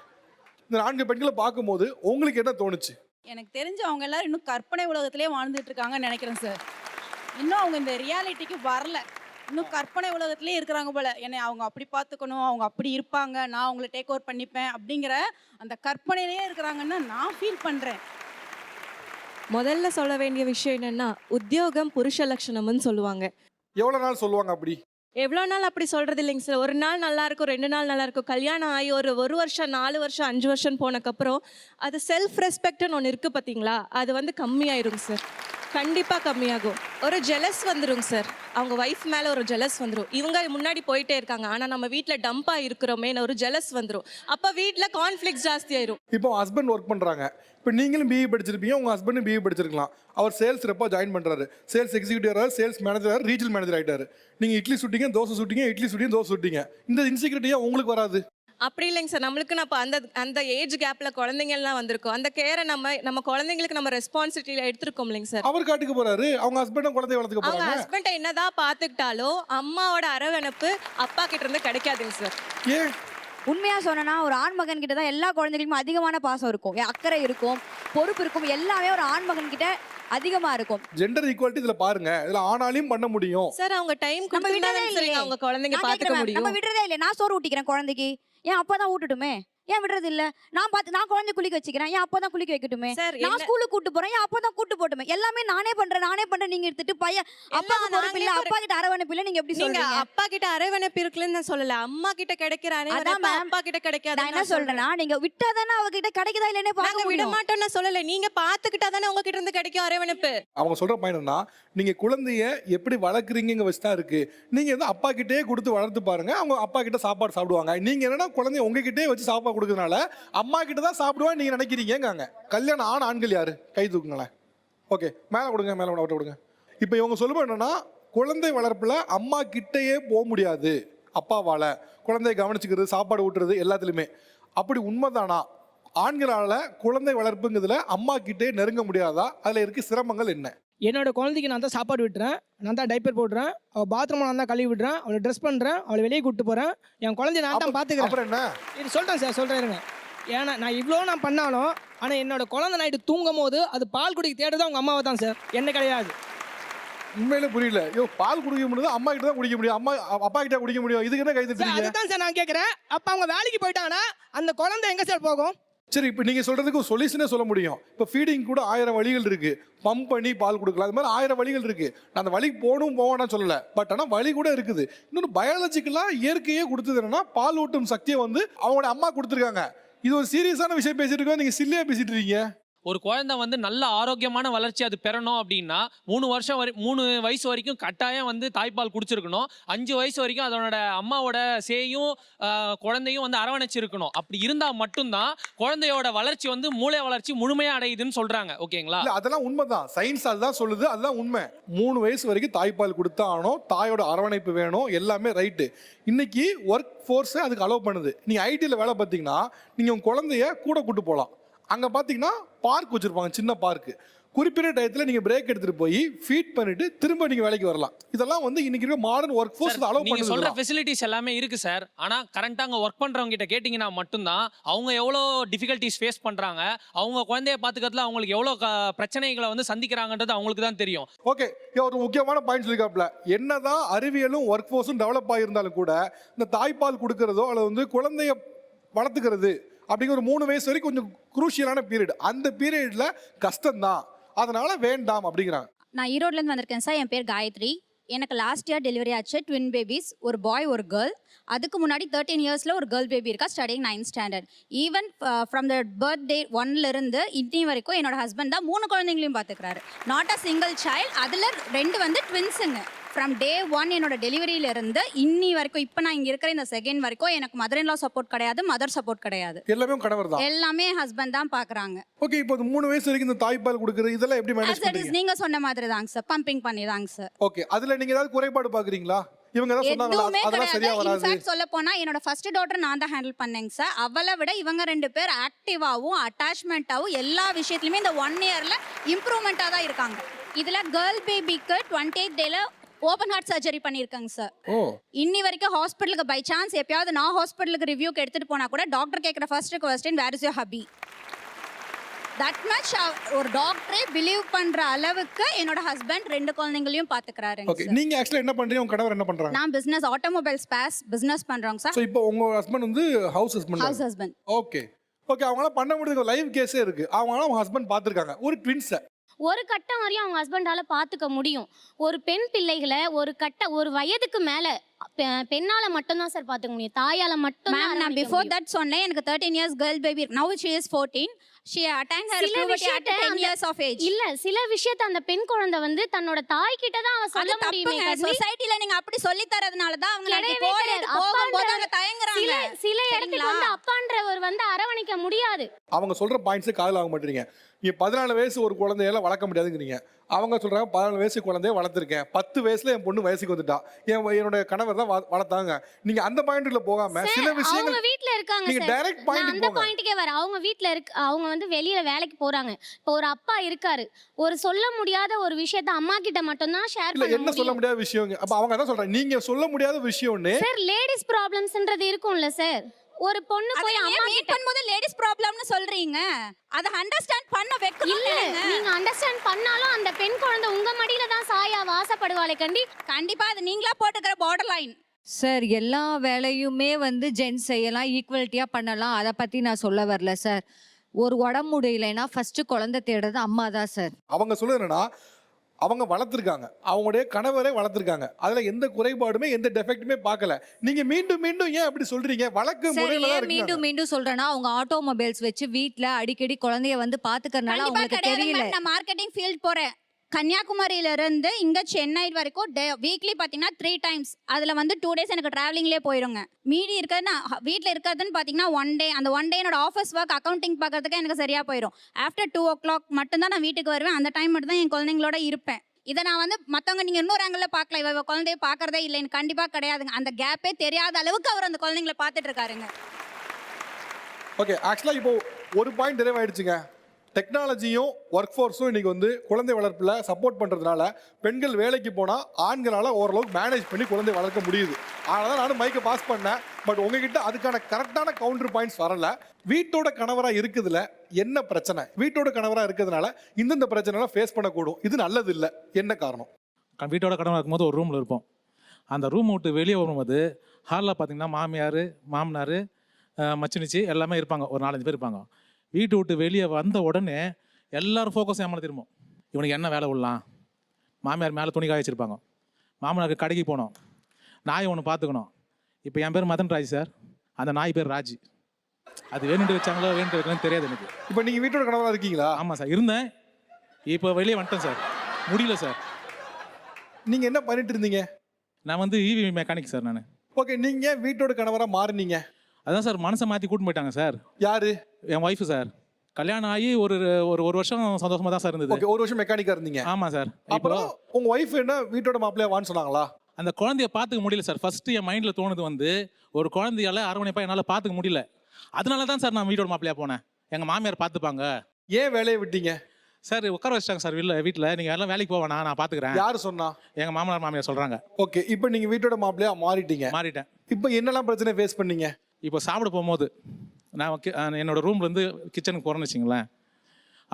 இந்த 4 பெண்களை பார்க்கும்போது உங்களுக்கு என்ன தோணுச்சு? எனக்கு தெரிஞ்சு அவங்க எல்லாரும் இன்னும் கற்பனை உலகத்திலே வாழ்ந்துட்டு இருக்காங்கன்னு நினைக்கிறேன் சார். இன்னும் அவங்க இந்த ரியாலிட்டிக்கு வரல, இன்னும் கற்பனை உலகத்திலே இருக்கிறாங்க போல. என்னை அவங்க அப்படி பார்த்துக்கணும், அவங்க அப்படி இருப்பாங்க, நான் அவங்கள டேக் ஓவர் பண்ணிப்பேன் அப்படிங்கிற அந்த கற்பனையிலே இருக்கிறாங்கன்னு நான் ஃபீல் பண்ணுறேன். முதல்ல சொல்ல வேண்டிய விஷயம் என்னன்னா, உத்தியோகம் புருஷ லட்சணம்னு சொல்லுவாங்க. எவ்வளவு நாள் சொல்லுவாங்க அப்படி? எவ்வளோ நாள் அப்படி சொல்றது இல்லைங்க சார். ஒரு நாள் நல்லா இருக்கும், 2 நாள் நல்லா இருக்கும். கல்யாணம் ஆகி ஒரு வருஷம், 4 வருஷம், 5 வருஷம் போனக்கப்புறம் அது செல்ஃப் ரெஸ்பெக்ட்னு ஒன்று இருக்குது பார்த்தீங்களா, அது வந்து கம்மியாயிருங்க சார். கண்டிப்பாக கம்மியாகும். ஒரு ஜெலஸ் வந்துருங்க சார், அவங்க ஒய்ஃப் மேலே ஒரு ஜெலஸ் வந்துடும். இவங்க முன்னாடி போயிட்டே இருக்காங்க, ஆனால் நம்ம வீட்டில் டம்பாக இருக்கிறோமே ஒரு ஜெலஸ் வந்துடும். அப்போ வீட்டில் கான்ஃப்ளிக்ஸ் ஜாஸ்தி ஆயிரும். இப்போ ஹஸ்பண்ட் ஒர்க் பண்றாங்க, இப்போ நீங்களும் பிஇ படிச்சிருப்பீங்க, உங்க ஹஸ்பண்டும் BE படிச்சிருக்கலாம். Our sales Repa join பண்றாரு, sales executive, sales manager, regional manager ஆயிட்டாரு. நீங்க இட்லி சுட்டீங்க, தோசை சுட்டீங்க, இட்லி சுட்டீங்க, தோசை சுட்டீங்க. இந்த இன்செக்யூரிட்டியா உங்களுக்கு வராது? அப்படி இல்லைங்க சார். நம்மளுக்கு நான் அந்த ஏஜ் கேப்பில் குழந்தைங்கள்லாம் வந்திருக்கோம். அந்த கேரை நம்ம குழந்தைங்களுக்கு நம்ம ரெஸ்பான்சிபிலிட்டி எடுத்திருக்கோம் இல்லைங்க சார். அவர் காட்டுக்கு போறாரு, அவங்க ஹஸ்பண்டும் குழந்தைய வளர்த்துக்க அவங்க போறாங்க. ஹஸ்பண்டை என்னதான் பார்த்துக்கிட்டாலும் அம்மாவோட அரவணைப்பு அப்பா கிட்ட இருந்து கிடைக்காதுங்க சார். ஏன்? உண்மையாக சொன்னா ஒரு ஆண் மகன் கிட்ட தான் எல்லா குழந்தைகளுக்கும் அதிகமான பாசம் இருக்கும், அக்கறை இருக்கும், பொறுப்பு இருக்கும். எல்லாமே ஒரு ஆண் மகன் கிட்ட அதிகமா இருக்கும். ஜெண்டர் ஈக்குவாலிட்டி இதுல பாருங்க, இதுல ஆனாலையும் பண்ண முடியும் சார். அவங்க டைம் நம்ம விடவே கொடுத்தா இல்லையே. அவங்க குழந்தைங்க நான் பார்த்துக்க கேட்கிறேன், முடியும். நம்ம விடுறதே இல்லை. நான் சோறு ஊட்டிக்கிறேன் குழந்தைக்கு, ஏன் அப்பா தான் ஊட்டட்டுமே? ஏன் விடுறது இல்ல? நான் குழந்தை குளிக்க வச்சுக்கிறேன், ஏன் அப்பா தான் குளிக்க வைக்கட்டுமே? சார், நான் ஸ்கூலுக்கு கூட்டு போறேன், ஏன் அப்பா தான் கூட்டு போட்டுமே? எல்லாமே நானே பண்றேன் நீங்க எடுத்துட்டு பையன் அப்பா பொறுப்பு இல்ல, அப்பா கிட்ட அரவணைப்பு இல்ல, நீங்க எப்படி நீங்க சொல்றீங்க? அப்பா கிட்ட அரவணைப்பு இருக்குன்னு நான் சொல்லல, அம்மா கிட்ட கிடைக்கிற அரவணைப்பு அப்பா கிட்ட கிடைக்காது. நான் என்ன சொல்றேன்னா, நீங்க விட்டாதானே அவகிட்ட கிடைக்குதா இல்லைன்னே நாங்க பார்க்க விட முடியும். மாட்டோம்னு சொல்லல, நீங்க பாத்துக்கிட்டா தானே உங்க கிட்ட இருந்து கிடைக்கும் அரவணைப்பு. அவங்க சொல்ற பாயிண்ட் என்ன, நீங்க குழந்தைய எப்படி வளர்க்குறீங்க வச்சு தான் இருக்கு. நீங்க வந்து அப்பா கிட்டே கொடுத்து வளர்த்து பாருங்க, அவங்க அப்பா கிட்ட சாப்பாடு சாப்பிடுவாங்க. நீங்க என்னன்னா குழந்தைய உங்ககிட்டே வச்சு சாப்பாடு கொடுக்கறதுனால அம்மா கிட்ட தான் சாப்பிடுவான்னு நீங்க நினைக்கிறீங்க. கல்யாணம் ஆண்கள் யாரு? கை தூக்குங்களேன். ஓகே, மேல கொடுங்க, மேல அவட்ட கொடுங்க. இப்போ இவங்க சொல்லுவோம் என்னன்னா, குழந்தை வளர்ப்புல அம்மா கிட்டேயே போக முடியாது அப்பாவால, குழந்தைய கவனிச்சுக்கிறது, சாப்பாடு ஊட்டுறது எல்லாத்துலயுமே. அப்படி உண்மைதானா? ஆண்களால குழந்தை வளர்ப்புங்கிறதுல அம்மா கிட்டே நெருங்க முடியாதா? அதுல இருக்க சிரமங்கள் என்ன? என்னோட குழந்தைக்கு நான் தான் சாப்பாடு விட்டுறேன், நான் தான் டைப்பர் போடுறேன், அவள் பாத்ரூம் நான் தான் கழுவி விடுறேன், அவளை ட்ரெஸ் பண்ணுறேன், அவளை வெளியே கூப்பிட்டு போகிறேன், என் குழந்தைய நான் தான் பார்த்துக்கிறேன். அப்புறம் என்ன? இது சொல்கிறேன் சார், சொல்கிறேன். ஏன்னா நான் இவ்வளோ நான் பண்ணாலும், ஆனால் என்னோட குழந்தை நைட்டு தூங்கும் போது அது பால் குடிக்க தேடுறது அவங்க அம்மாவை தான் சார், என்ன கிடையாது. உண்மையில புரியல. பால் குடிக்க முடியாது, அம்மா கிட்ட தான் குடிக்க முடியும், அப்பா கிட்ட குடிக்க முடியும். இதுக்கு என்ன கை தட்டுறீங்க? அதுதான் சார் நான் கேட்குறேன். அப்போ அவங்க வேலைக்கு போயிட்டாங்கன்னா அந்த குழந்தை எங்கே சார் போகும்? சரி, இப்போ நீங்க சொல்றதுக்கு ஒரு சொல்யூஷனே சொல்ல முடியும். இப்போ ஃபீடிங் கூட 1000 வழிகள் இருக்கு, பம்ப் பண்ணி பால் கொடுக்கலாம், அது மாதிரி 1000 வழிகள் இருக்கு. நான் அந்த வழிக்கு போவேன்னா சொல்லல, பட் ஆனால் வழி கூட இருக்குது. இன்னொன்று பயாலஜிக்கலா இயற்கையே கொடுத்தது என்னன்னா, பால் ஊட்டும் சக்தியை வந்து அவங்களோட அம்மா கொடுத்துருக்காங்க. இது ஒரு சீரியஸான விஷயம் பேசிட்டு இருக்கோம், நீங்க சில்லியா பேசிட்டு இருக்கீங்க. ஒரு குழந்தை வந்து நல்ல ஆரோக்கியமான வளர்ச்சி அது பெறணும் அப்படின்னா 3 வயசு வரைக்கும் கட்டாயம் வந்து தாய்ப்பால் குடிச்சிருக்கணும். 5 வயசு வரைக்கும் அதனோட அம்மாவோட சேயும் குழந்தையும் வந்து அரவணைச்சிருக்கணும். அப்படி இருந்தால் மட்டும்தான் குழந்தையோட வளர்ச்சி வந்து மூளை வளர்ச்சி முழுமையாக அடையுதுன்னு சொல்றாங்க. ஓகேங்களா? அதெல்லாம் உண்மைதான், சயின்ஸ் அதுதான் சொல்லுது, அதுதான் உண்மை. 3 வயசு வரைக்கும் தாய்ப்பால் கொடுத்தா ஆனோம், தாயோட அரவணைப்பு வேணும், எல்லாமே ரைட்டு. இன்னைக்கு ஒர்க் ஃபோர்ஸை அதுக்கு அலோவ் பண்ணுது. நீங்க ஐடியில் வேலை பார்த்தீங்கன்னா நீங்க உங்க குழந்தைய கூட கூட்டு போகலாம். அங்கே பார்த்தீங்கன்னா பார்க் வச்சுருப்பாங்க, சின்ன பார்க்கு. குறிப்பிட்ட டயத்தில் நீங்கள் பிரேக் எடுத்துகிட்டு போய் ஃபீட் பண்ணிட்டு திரும்ப நீங்கள் வேலைக்கு வரலாம். இதெல்லாம் வந்து இன்னைக்கு இருக்க மாடர்ன் ஒர்க் ஃபோர்ஸ் அலோவ் நீங்க பண்ணுது. சொல்ற ஃபெசிலிட்டிஸ் எல்லாமே இருக்கு சார். ஆனால் கரண்ட்டாக அங்கே ஒர்க் பண்ணுறவங்க கிட்ட கேட்டிங்கன்னா மட்டும்தான் அவங்க எவ்வளோ டிஃபிகல்ட்டிஸ் ஃபேஸ் பண்ணுறாங்க, அவங்க குழந்தைய பார்த்துக்கிறதுல அவங்களுக்கு எவ்வளோ பிரச்சனைகளை வந்து சந்திக்கிறாங்கன்றது அவங்களுக்கு தான் தெரியும். ஓகே, ஒரு முக்கியமான பாயிண்ட் சொல்லிக்காப்ல, என்னதான் அறிவியலும் ஒர்க் ஃபோர்ஸும் டெவலப் ஆகியிருந்தாலும் கூட இந்த தாய்ப்பால் கொடுக்கறதோ அல்லது வந்து குழந்தைய வளர்த்துக்கிறது அப்படிங்கிற ஒரு 3 வயசு வரைக்கும் கொஞ்சம் குரூஷியலான பீரியட். அந்த பீரியட்ல கஷ்டம்தான், அதனால வேண்டாம் அப்படிங்கிறாங்க. நான் ஈரோட்லேருந்து வந்திருக்கேன் சார். என் பேர் காயத்ரி. எனக்கு லாஸ்ட் இயர் டெலிவரி ஆச்சு, ட்வின் பேபிஸ், ஒரு பாய் ஒரு கேர்ள். அதுக்கு முன்னாடி 13 இயர்ஸில் ஒரு கேர்ள் பேபி இருக்கா, studying 9th standard. Even from the birthday 1லேருந்து இன்னி வரைக்கும் என்னோட ஹஸ்பண்ட் தான் 3 குழந்தைங்களையும் பார்த்துக்கிறாரு. Not a single child. அதில் 2 வந்து ட்வின்ஸுங்க. ஃப்ரம் டே 1 என்னோட டெலிவரியிலேருந்து இன்னி வரைக்கும், இப்போ நான் இங்கே இருக்கிற இந்த செகண்ட் வரைக்கும் எனக்கு மதர் இன் லா சப்போர்ட் கிடையாது, மதர் சப்போர்ட் கிடையாது. எல்லாமே கணவர் தான், எல்லாமே ஹஸ்பண்ட் தான் பார்க்குறாங்க. ஓகே, இப்போ 3 வயசு வரைக்கும் இந்த தாய்ப்பால் கொடுக்குறது இதெல்லாம் எப்படி மேனேஜ் பண்றீங்க? நீங்க சொன்ன மாதிரி தாங்க சார், பம்பிங் பண்ணி தாங்க சார். ஓகே, அதுல நீங்க ஏதாவது குறைபாடு பாக்குறீங்களா? இவங்க தான் சொன்னாங்களா எதுவுமே அதெல்லாம் சரியா கிடையாது. வராது? இன்ஃபேக்ட் சொல்ல போனா என்னோட ஃபர்ஸ்ட் டாட்டர் நான் தான் ஹேண்டில் பண்ணேங்க சார். அவளை விட இவங்க 2 பேர் ஆக்டிவாவும் அட்டாச்மெண்ட்டாவும் எல்லா விஷயத்துலயுமே இந்த 1 இயர்ல இம்ப்ரூவ்மெண்டா தான் இருக்காங்க. இதுல கேர்ள் பேபிக்கு 28th டேல ஓபன் ஹார்ட் சர்ஜரி பண்ணியிருக்காங்க சார். ஓ இன்னி வரைக்கும் ஹாஸ்பிட்டலுக்கு பை சான்ஸ் எப்பயாவது நான் ஹாஸ்பிட்டலுக்கு ரிவ்யூக்கு எடுத்துட்டு போனா கூட டாக்டர் கேட்குற first question where is your hubby. That much ஒரு டாக்டரே பிலீவ் பண்ற அளவுக்கு என்னோட ஹஸ்பண்ட் 2 குழந்தைங்களையும் பாத்துக்கிறாருங்க ஓகே சார். நீங்க ஆக்சுவலா என்ன பண்றீங்க உங்க கணவர் என்ன பண்றாங்க? நான் பிசினஸ் ஆட்டோமொபைல் ஸ்பேஸ் பிசினஸ் பண்றோங்க சார். சோ இப்போ உங்க ஹஸ்பண்ட் வந்து house husband. House husband. Okay okay அவங்களாம் பண்ண முடியுது லைவ் கேஸே இருக்கு. அவங்களாம் அவங்க ஹஸ்பண்ட் பார்த்துருக்காங்க ஒரு ட்வின்ஸை. ஒரு கட்டம் வரையும் அவங்க ஹஸ்பண்டால பார்த்துக்க முடியும். ஒரு பெண் பிள்ளைகளை ஒரு வயதுக்கு மேல பெண்ணால மட்டும்தான் சார் பார்த்துக்க முடியும், தாயால மட்டும். மேம் நான் பிஃபோர் தட் சொன்னேன் எனக்கு 13 இயர்ஸ் கேர்ள் பேபி இருக்கு. நவ she is 14. she attained her puberty at 10 years of age. இல்ல சில விஷயத்தை அந்த பெண் குழந்தை வந்து தன்னோட தாய் கிட்ட தான் அவ சொல்ல முடியுமே. சொசைட்டில நீங்க அப்படி சொல்லி தரதுனால தான் அவங்க போகும்போது அவங்க தயங்குறாங்க. சில இடத்துக்கு வந்து அப்பான்றவர் வந்து அரவணைக்க முடியாது. அவங்க சொல்ற பாயிண்ட்ஸ் காதுல ஆக மாட்டீங்க. நீங்க 14 வயசு ஒரு குழந்தையெல்லாம் வளர்க்க முடியாதுங்கிறீங்க. அவங்க சொல்றாங்க 14 வயசு குழந்தைய வளர்த்துருக்கேன், 10 வயசுல என் பொண்ணு வயசுக்கு வந்துட்டா, என்னோட கணவர் தான் வளர்த்தாங்க. நீங்க அந்த பாயிண்ட்ல போகாம சில விஷயங்கள் அவங்க வீட்ல இருக்காங்க நீங்க சார். டைரக்ட் நான் பாயிண்ட் அந்த பாயிண்ட்க்கே வர அவங்க வீட்ல இருக்கு. அவங்க வந்து வெளியில வேலைக்கு போறாங்க. இப்போ ஒரு அப்பா இருக்காரு, ஒரு சொல்ல முடியாத ஒரு விஷயத்தை அம்மா கிட்ட மட்டும் தான் ஷேர் இல்ல பண்ண என்ன சொல்ல முடியும் முடியாத விஷயம். அப்ப அவங்க அதான் சொல்றாங்க நீங்க சொல்ல முடியாத விஷயம்னு. சார். லேடிஸ் ப்ராப்ளம்ஸ்ன்றது இருக்கும்ல சார். ஒரு பொண்ணு போய் அம்மா மீட் பண்ணும்போது லேடிஸ் ப்ராப்ளம்னு சொல்றீங்க. அத அண்டர்ஸ்டாண்ட் பண்ண வைக்கணும். இல்ல நீங்க அண்டர்ஸ்டாண்ட் பண்ணாலும் அந்த பெண் குழந்தை உங்க மடியில தான் சாயா ஆசைப்படுவாளே கண்டி. கண்டிப்பா அது நீங்களா போட்டுக்கிற பார்டர் லைன். சார் எல்லா வேலையுமே வந்து ஜென்ஸ் செய்யலாம், ஈக்குவலிட்டியாக பண்ணலாம். அதை பற்றி நான் சொல்ல வரல சார். ஒரு உடம்பு முடியலைன்னா ஃபர்ஸ்ட் குழந்தை தேடுறது அம்மா தான் சார். அவங்க சொல்லுறது என்னன்னா அவங்க வளர்த்துருக்காங்க, அவங்களுடைய கணவரை வளர்த்துருக்காங்க, அதுல எந்த குறைபாடுமே எந்த டெஃபெக்ட்டுமே பார்க்கல. நீங்க மீண்டும் மீண்டும் ஏன் அப்படி சொல்றீங்க? வழக்கு சார் முறையில தான் ஏன் இருக்கு. மீண்டும் மீண்டும் சொல்றேன்னா அவங்க ஆட்டோமொபைல்ஸ் வச்சு வீட்ல அடிக்கடி குழந்தைய வந்து பாத்துக்கறனால அவங்களுக்கு தெரியல. நான் மார்க்கெட்டிங் ஃபீல்ட் போறேன். கன்னியாகுமரியில இருந்து இங்க சென்னை வரைக்கும் வீக்லி பாத்தீங்கன்னா 3 டைம்ஸ். அதுல வந்து 2 டேஸ் எனக்கு டிராவலிங்லேயே போயிருங்க. மீதி இருக்கிறது நான் வீட்டில் இருக்கிறதுன்னு பார்த்தீங்கன்னா 1 டே. அந்த 1 டே என்னோட ஆஃபீஸ் ஒர்க் அக்கௌண்டிங் பார்க்கறதுக்கு எனக்கு சரியா போயிடும். ஆஃப்டர் 2 o'clock மட்டும்தான் நான் வீட்டுக்கு வருவேன். அந்த டைம் மட்டும் தான் என் குழந்தைங்களோட இருப்பேன். இதை நான் வந்து மற்றவங்க நீங்கள் இன்னொரு ஆங்கிளில் பார்க்கல, இவ குழந்தைய பார்க்கறதே இல்லை, எனக்கு கண்டிப்பாக கிடையாதுங்க. அந்த கேப்பே தெரியாத அளவுக்கு அவர் அந்த குழந்தைங்கள பார்த்துட்டு இருக்காருங்க. ஓகே ஆக்சுவலா இப்போ ஒரு பாயிண்ட் நிறைவாயிடுச்சுங்க. டெக்னாலஜியும் ஒர்க் ஃபோர்ஸும் இன்னைக்கு வந்து குழந்தை வளர்ப்பில் சப்போர்ட் பண்ணுறதுனால பெண்கள் வேலைக்கு போனால் ஆண்களால் ஓரளவுக்கு மேனேஜ் பண்ணி குழந்தை வளர்க்க முடியுது. அதனால தான் நானும் மைக்கை பாஸ் பண்ணேன். பட் உங்ககிட்ட அதுக்கான கரெக்டான கவுண்டர் பாயிண்ட்ஸ் வரல. வீட்டோட கணவராக இருக்குதுல என்ன பிரச்சனை? வீட்டோட கணவராக இருக்கிறதுனால இந்தந்த பிரச்சனைலாம் ஃபேஸ் பண்ணக்கூடும். இது நல்லது இல்லை. என்ன காரணம்? வீட்டோட கணவராக இருக்கும்போது ஒரு ரூமில் இருப்போம். அந்த ரூம் விட்டு வெளியே வரும்போது ஹாலில் பார்த்தீங்கன்னா மாமியார், மாமனார், மச்சினிச்சி எல்லாமே இருப்பாங்க. ஒரு 4-5 பேர் இருப்பாங்க. வீட்டு விட்டு வெளியே வந்த உடனே எல்லோரும் ஃபோக்கஸ் ஏமால திரும்பும். இவனுக்கு என்ன வேலை விடலாம்? மாமியார் மேலே துணி காய வச்சுருப்பாங்க. மாமனாருக்கு கடைக்கு போனோம், நாய் ஒன்று பார்த்துக்கணும். இப்போ என் பேர் மதன் ராஜ் சார், அந்த நாய் பேர் ராஜ். அது வேணுட்டு வச்சாங்களோ வேணுட்டு வைக்கலாம்னு தெரியாது எனக்கு. இப்போ நீங்கள் வீட்டோட கணவராக இருக்கீங்களா? ஆமாம் சார் இருந்தேன். இப்போ வெளியே வந்துட்டேன் சார், முடியல சார். நீங்கள் என்ன பண்ணிட்டு இருந்தீங்க? நான் வந்து ஈவி மெக்கானிக் சார் நான். ஓகே நீங்கள் வீட்டோட கணவராக மாறினீங்க. அதான் சார் மனசை மாற்றி கூட்டின்னு போயிட்டாங்க சார். யாரு? என் ஒய்ஃபு சார். கல்யாணம் ஆகி ஒரு வருஷம் சந்தோஷமாக தான் சார் இருந்தது. ஓகே ஒரு வருஷம் மெக்கானிக்காக இருந்தீங்க. ஆமாம் சார். அப்புறம் உங்கள் ஒய்ஃப் என்ன வீட்டோட மாப்பிள்ளையா வான்னு சொன்னாங்களா? அந்த குழந்தைய பார்த்துக்க முடியல சார். ஃபஸ்ட்டு என் மைண்டில் தோணுது வந்து ஒரு குழந்தையால அரவணைப்பாக என்னால் பார்த்துக்க முடியல. அதனால தான் சார் நான் வீட்டோட மாப்பிள்ளையா போனேன். எங்கள் மாமியார் பார்த்துப்பாங்க. ஏன் வேலையை விட்டீங்க சார்? உட்கார வச்சிட்டாங்க சார் வீட்டில். நீங்கள் எல்லாம் வேலைக்கு போவேண்ணா, நான் பார்த்துக்கிறேன். யார் சொன்னா? எங்கள் மாமனார் மாமியார் சொல்கிறாங்க. ஓகே இப்போ நீங்கள் வீட்டோட மாப்பிள்ளையா மாறிட்டேன். இப்போ என்னெல்லாம் பிரச்சனை ஃபேஸ் பண்ணீங்க? இப்போ சாப்பிட போகும்போது நான் என்னோடய ரூம்லேருந்து கிச்சனுக்கு போகிறேன்னு வச்சிங்களேன்.